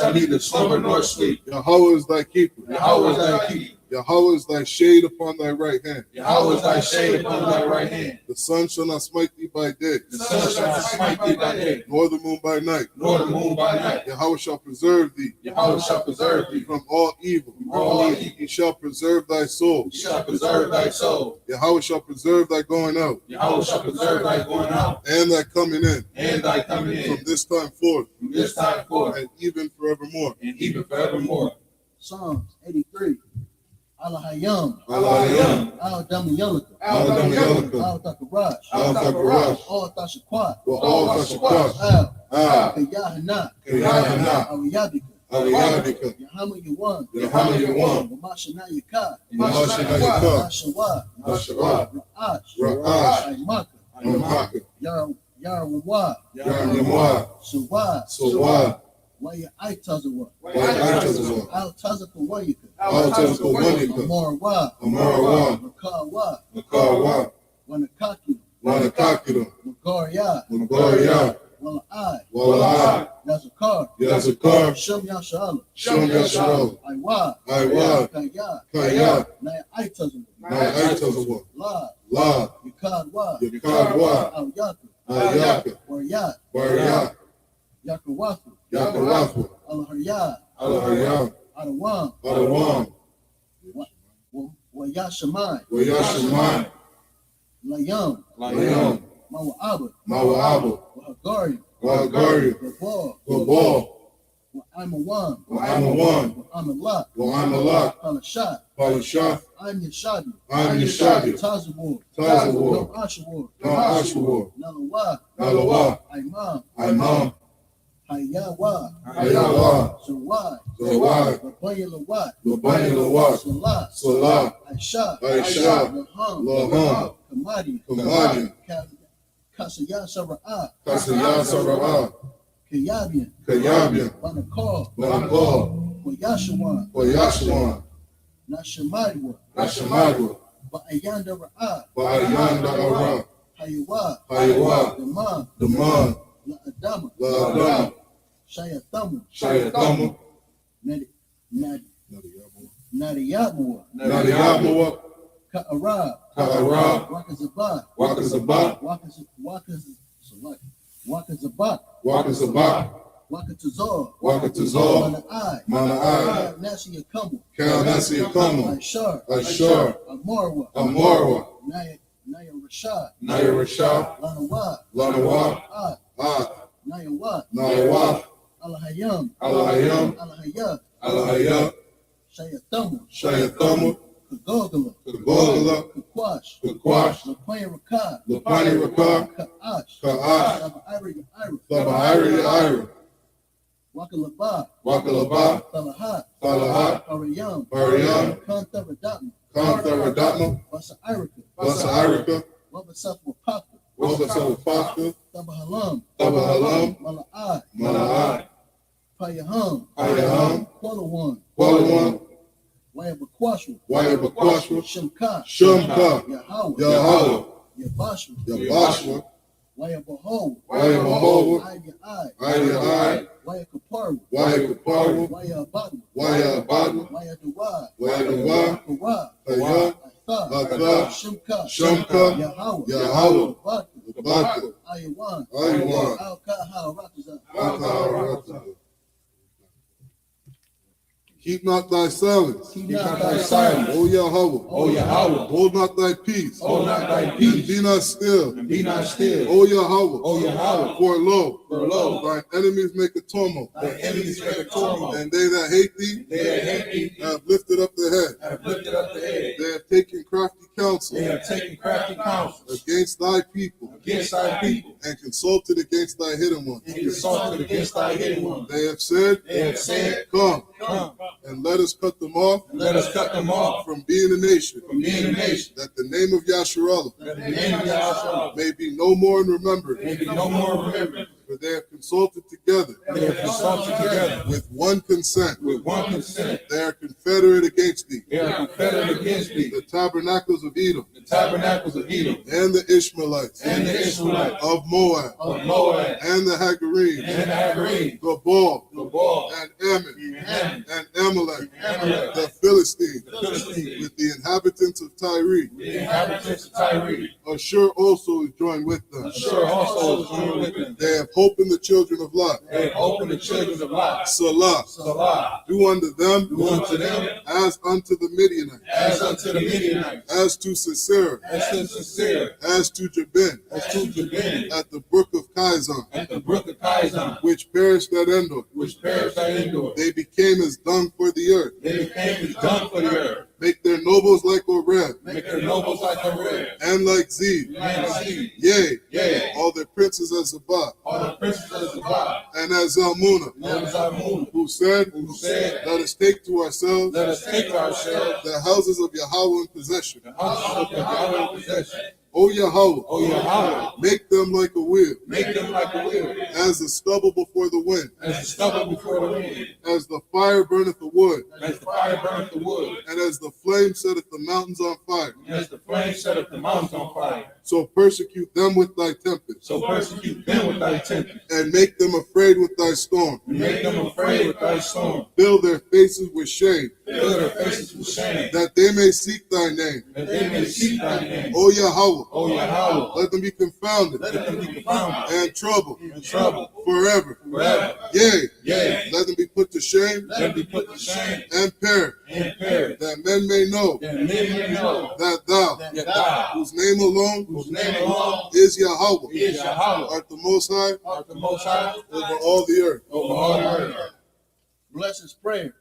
Yahweh is thy keeper. Yahweh is thy shade upon thy right hand. The sun shall not smite thee by day. Nor the moon by night. Yahweh shall preserve thee. From all evil. He shall preserve thy soul. Yahweh shall preserve thy going out. And thy coming in. From this time forth. And even forevermore. Psalms 83. Alahayam. Al-Damayalaka. Al-Takarash. Al-Tashakwat. Al-Kayahana. Al-Yabika. Yahama Yawan. Wamashana Yaka. Nashawa. Ra'ash. Aimaka. Yarawawad. Sawad. Waya Aitazawa. Al-Tazaka Wayaka. Amarawa. Makawa. Wanakakira. Magaria. Wala'ai. Yazakar, Shem Yashala, Shem Yasharal, Iwa, Iwa, Kaya, Kaya, Naya Aitazam, Naitazawa, La, La, Yakadwa, Yakadwa, Al Yaka, Ayaka, Waryat, Warya, Yakawathu, Yakarafu, Al Haryat, Alahayam, Adawam, Adawam, Wayashamai, Wayashamai, Layam, Layam, Mawa'aba, Mawa'abu, Wahagari, Wagari, Gabal, Gabal, Wa'amawan, Wa'amawan, Wa'amalak, Wa'amalak, Palashat, Palashah, I'm Yashadi, I'm Yashadi, Tazawar, Tazawar, Nam Ashawar, Nam Ashawar, Nalawa, Nalawa, Imam, Imam, Hayawa, Hayawa, Zawai, Zawai, Labaya Lawat, Labani Lawat, Salah, Salah, Aisha, Aisha, Laham, Laham, Kamadi, Kamadi, Kasaya Sara'ah, Kasaya Sara'ah, Kayabian, Kayabian, Banakal, Banakal, Wayashawan, Wayashawan, Nashamadwa, Nashamadwa, Ba'ayanda Ra'ah, Ba'ayanda Ara, Hayawa, Hayawa, Daman, Daman, La Adama, La Adam, Shayathamu, Shayatamu, Nadiyabua, Nadiyabawa, Ka'arab, Ka'arab, Wakazabat, Wakazabat, Wakazabat, Wakazabat, Wakatazar, Wakatazar, Mana'ai, Mana'ai, Nasi Yakamu, Kalnasi Yakama, Ashar, Ashar, Amarwa, Amarwa, Naya Rashad, Naya Rashah, Lanawa, Lanawa, Ad, Ad, Naya Wat, Nayawa, Alahayam, Alahayam, Alahayat, Alahayat, Shayathamu, Shayatamu, Kagogala, Kagogala, Kakwash, Kakwash, Lapaya Rakad, Lapani Rakar, Ka'ash, Ka'ash, Saba Ira Ira, Sabairi Ira, Wakalaba, Wakalaba, Talahat, Talahat, Parayam, Parayam, Kanta Radatma, Kanta Radatma, Basa Irika, Basa Irika, Wabasaf Wapaka, Wabasa Wapaka, Tabahalam, Tabahalam, Mala'ai, Mala'ai, Payaham, Payaham, Qualawan, Qualawan, Wayabakwashwa, Wayabakwashwa, Shemka, Shumka, Yahweh, Yahweh, Yabashwa, Yabashwa, Wayabaho, Wayabaho, Ayai, Ayai, Wayakaparu, Wayakaparu, Wayabadu, Wayabadu, Wayadawai, Wayadawa, Kawai, Kaya, Atha, Atha, Shemka, Shumka, Yahweh, Yahweh, Batu, Batu, Ayawan, Ayawan, Al-Kaha, Rakazan, Rakha. Keep not thy silence. Keep not thy silence, O Yahweh. O Yahweh, Hold not thy peace. hold not thy And peace, be not still. and be not still, O Yahweh. O Yahweh, For lo, lo, thine enemies make a tumult. thy enemies make a tumult, And they that hate thee they that hate thee have lifted up the head. have lifted up the head, They have taken crafty counsel they have taken crafty counsel against thy people against thy people, and consulted against thy hidden ones. and consulted against thy hidden ones. They have said, They have said, Come, Come, and let us cut them off and let us cut them off from being a nation, from being a nation, that the name of Yasharallah that the name of Yahshua may be no more remembered. may be no more remembered. For they have consulted together They have consulted together with one consent. with one consent. They are confederate against thee. They are confederate against thee, The tabernacles of Edom the tabernacles of Edom, and the Ishmaelites and the Israelites of Moab of Moab, and the Hagarenes, and the Hagarene, Gabal Gabal, and Ammon Ammon, and Amalek, Amalek, the Philistines, the Philistines, with the inhabitants of Tyre. the inhabitants of Tyre. Ashur also is joined with them. Ashur also is joined with them. They have hope in the children of Lot. They have opened the children of Lot. Salah, Salah, do unto them do unto them as unto the Midianites, as unto the Midianites, as to Sisera, as to Sisera, as to Jabin, as to Jabin, at the brook of Kizon, at the brook of Kizon, which perished at Endor. which perished at Endor. They became as dung for the earth. They became as dung for the earth. Make their nobles like Oreb, Make their nobles like a red, and like Zeb. and sea. Yea, Yea, all their princes as Zabah, all the princes of Zabah, and as Zalmunna, and as Amun, who said, who said, Let us take to ourselves let us take ourselves the houses of Yahweh in possession. the houses of Yahweh in possession. O Yahweh, O Yahweh, make them like a wheel, make them like a wheel, as the stubble before the wind, as the stubble before the wind, as the fire burneth the wood, as the fire burneth the wood, and as the flame setteth the mountains on fire. and as the flame setteth the mountains on fire. So persecute them with thy tempest, So persecute them with thy tempest, and make them afraid with thy storm. and make them afraid with thy storm. Fill their faces with shame, Fill their faces with shame, that they may seek thy name. that they may seek thy name. O Yahweh, O Yahweh, let them be confounded let them be confounded and troubled and troubled forever. forever. Yea, Yea, let them be put to shame let them be put to shame and perish, and perish, that men may know that men may know that thou, that thou, whose name alone whose name alone is Yahweh, is Yahweh, art the Most High art the Most High over all the earth. over all the earth. Bless his prayer.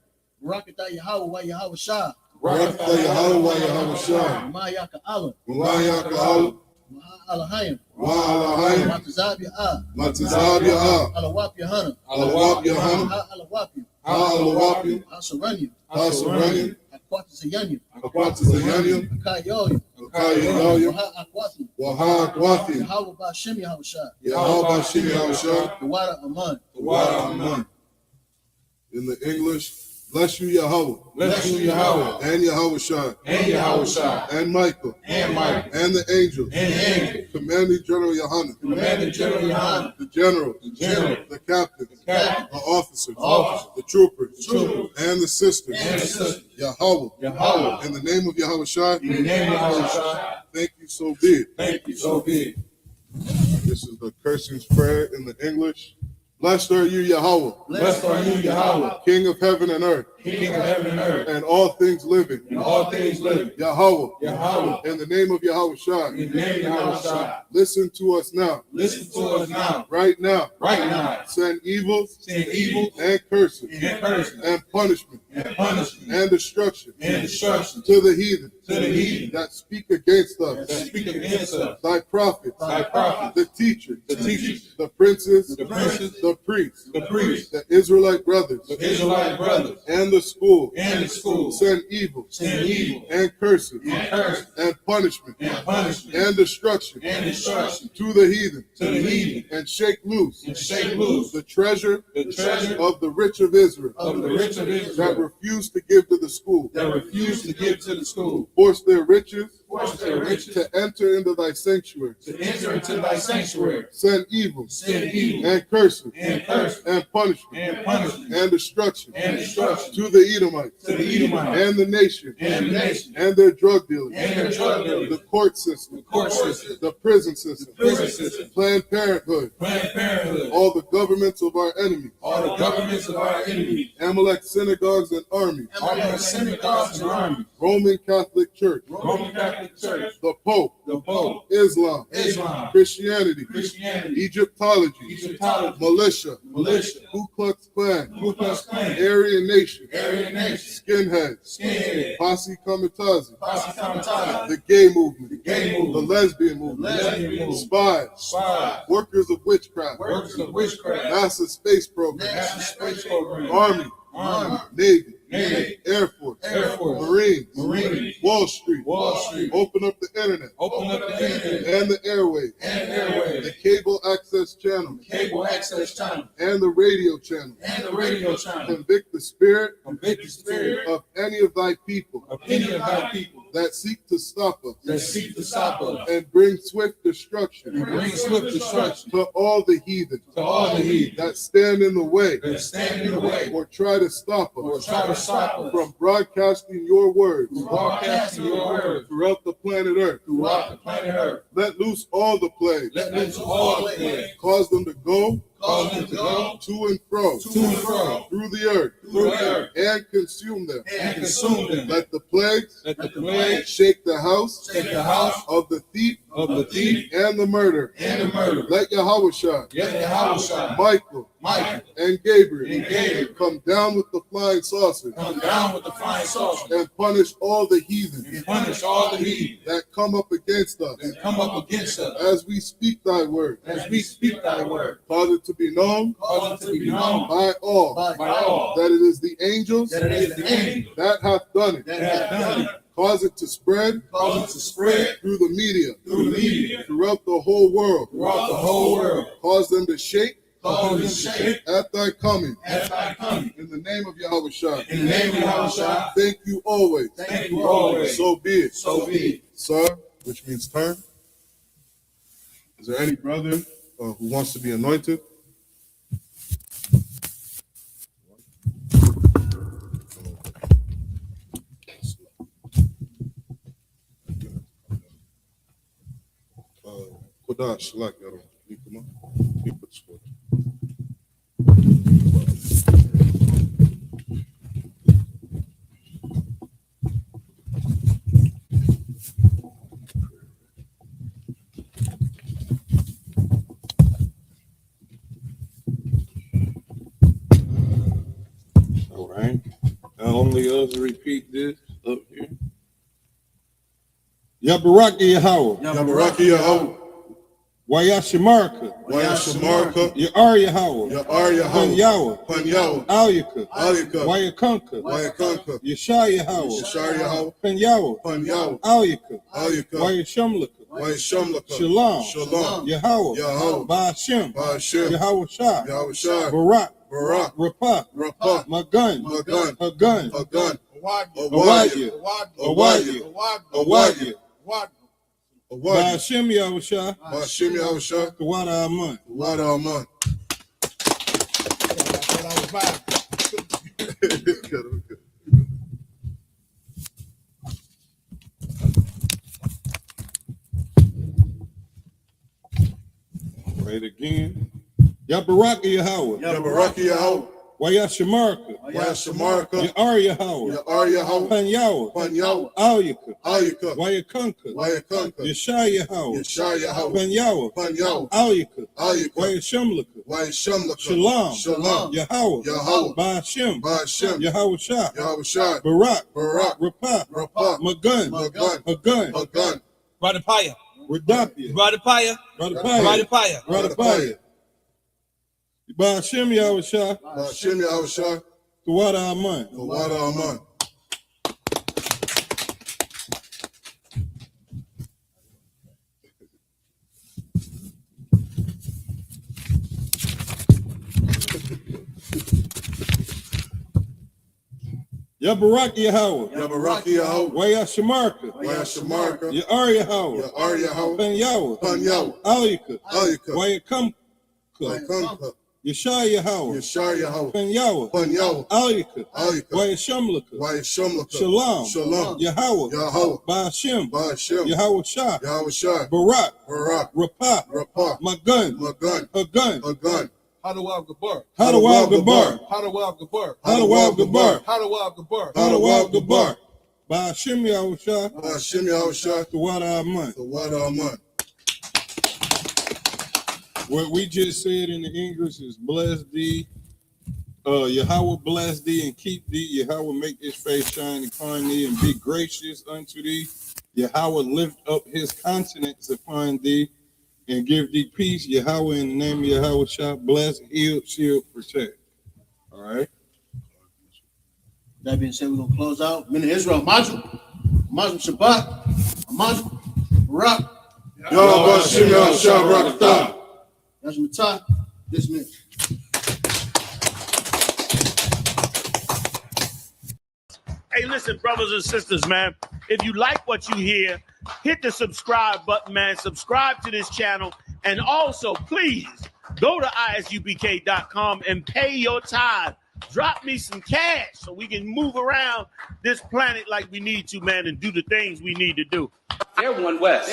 Barakatah Yahweh wa Yahweh Shah. Barakatah Yahweh wa Yahweh Shah. Ma'ayaka Allah. Walayaka Allah, Ma'a Alahayim. wa Alahayim, Matazab Ya'ah. Matazab Ya'ah, Alawap Yahana. Alawap Yahana, Ha Alawapim. Alawapim, Ha Saranyim. Hasaranyim, Akwata Zayanyim. Akwatazayanyim, Akayoyim. Akayoyim, Waha Akwatim. Waha Akwathim, Yahweh Ba'Shem Yahweh Shah. Yahweh Bashim Yahushua, The water Aman. The water Aman. in the English, bless you Yahweh, Bless you, Yahweh, and Yahweh Shah, and Yahweh Shah, and Michael, and Michael, and the angels, and the angels, commanding General Yohanan, commanding General Yohanan, the generals, the general, the captains, the captain, the officers, officers, the troopers, troopers, and the sisters, and the sisters, Yahweh, Yahweh, in the name of Yahweh Shah, in the name of Yahweh Shah, thank you, so be it. thank you, so be it. This is the cursing's prayer in the English. Blessed are you, Yahweh, Blessed are you, Yahweh, King of heaven and earth, King of heaven and earth, and all things living. and all things living. Yahweh, Yahweh, in the name of Yahweh Shah, in the name of Yahweh Shah, listen to us now, listen to us now, right now. right now. Send evil Send evil and curses and curses and punishment and punishment and destruction and destruction to the heathen to the heathen that speak against that us, speak against us, thy prophets, thy prophets, the teachers, the teachers, the princes, the princes, the priests, the priests, the Israelite brothers, the Israelite brothers, and the school. and the schools. Send evil Send evil and curses and curses and punishment and punishment and destruction and destruction to the heathen, to the heathen, and shake loose and shake loose the treasure the treasure of the rich of Israel of the rich of that Israel refuse to give to the school. that refuse to give to the school. Force their riches Force their riches to enter into thy sanctuary. to enter into thy sanctuary. Send evil Send evil and curses and curses and punishment and punishment and destruction and destruction to the Edomites to the Edomites and the nation and the nation and their drug dealers, and their drug dealers, the court system, the court system, the prison system, the prison system, Planned Parenthood, Planned Parenthood, all the governments of our enemies, all the governments of our enemies, Amalek synagogues and armies, all the synagogues and armies, Roman Catholic Church, Roman Catholic Church, the Pope, the Pope, Islam, Islam, Christianity, Christianity, Egyptology, Egyptology, militia, militia, Ku Klux Klan, Ku Klux Klan, Aryan Nation, Aryan Nation, skinheads, skinhead, Posse Kamikaze, Posse Kamikaze, the gay movement, the gay the movement, lesbian movement, lesbian movement, spies, spies, workers of witchcraft, workers of witchcraft, NASA space program, national space program, Army, Navy, Navy, Air Force, Air Force, Marines, Marines, Wall Street, Wall Street, open up the internet open up the internet and the airways, and airways, the cable access channel cable access channel, and the radio channel. and the radio channel. Convict the spirit Convict the spirit of any of thy people of any of thy people that seek to stop us that seek to stop us and bring swift destruction and bring swift destruction to all the heathen to all the heathen that stand in the way that stand in the way or try to stop or us try to stop us from broadcasting your words from broadcasting your word throughout the planet Earth. throughout the planet Earth. Let loose all the plagues. Let loose all the plagues. Cause them to go Cause them to go to and fro to and fro through the earth through the earth and consume them. and consume them. Let the plagues Let the plague shake the house take the house of the thief of the thief and the murderer. and the murderer. Let Yahweh Shah, Let Yahweh Shah, Michael, Michael, and Gabriel and Gabriel come down with the flying saucers come down with the flying saucer and punish all the heathen and punish all the heathen that come up against us that come up against us as we speak thy word. as we speak thy word. Cause it to be known Cause it to be known by all by all that it is the angels that it is the angel that hath done it. that hath done it. Cause it to spread through the media throughout the whole world. Cause them to shake at thy coming. In the name of Yahweh Shai. Thank you always. So be it. Sir, which means turn. Is there any brother who wants to be anointed? Kodash, like that. Come on. Put this forward. All right. Now only us repeat this up here. Yabaraki Yahweh. Yabaraki Yahweh. Wayashamarka. Ya'ar Yahweh. Pan Yahweh. Alyaka. Wayakunka. Yashar Yahweh. Pan Yahweh. Alyaka. Wayashamlaka. Shalom. Yahweh. Ba'ashem. Yahweh Shah. Barak. Rapah. Magun. Hagun. Awaya. Ba'ashem Yahushua. Kawada Aman. Right again. Yabaraki Yahweh. Wayashamarka. Ya'ar Yahweh. Pan Yahweh. Alyaka. Wayakunka. Yashar Yahweh. Pan Yahweh. Alyaka. Wayashamlaka. Shalom. Yahweh. Ba'ashem. Yahweh Shah. Barak. Rapah. Magun. Hagun. Radapaya. Ba'ashem Yahushua. Kawada Aman. Yabaraki Yahweh. Wayashamarka. Ya'ar Yahweh. Pan Yahweh. Alyaka. Wayakunka. Yashar Yahweh. Pan Yahweh. Alyaka. Wayashamlaka. Shalom. Yahweh. Ba'ashem. Yahweh Shah. Barak. Rapah. Magun. Hagun. Hadawab Gabar. Ba'ashem Yahushua. Kawada Aman. What we just said in the English is bless thee. Yahweh bless thee and keep thee. Yahweh make his face shine upon thee and be gracious unto thee. Yahweh lift up his countenance upon thee and give thee peace. Yahweh, in the name of Yahweh shall bless, heal, shield, protect. All right. That being said, we're gonna close out. Men of Israel, Majum Shabbat, Majum Barak. That's Matah. Dismissed. Hey, listen, brothers and sisters, man. If you like what you hear, hit the subscribe button, man. Subscribe to this channel. And also, please, go to ISUPK.com and pay your tithe. Drop me some cash so we can move around this planet like we need to, man, and do the things we need to do. They're one West.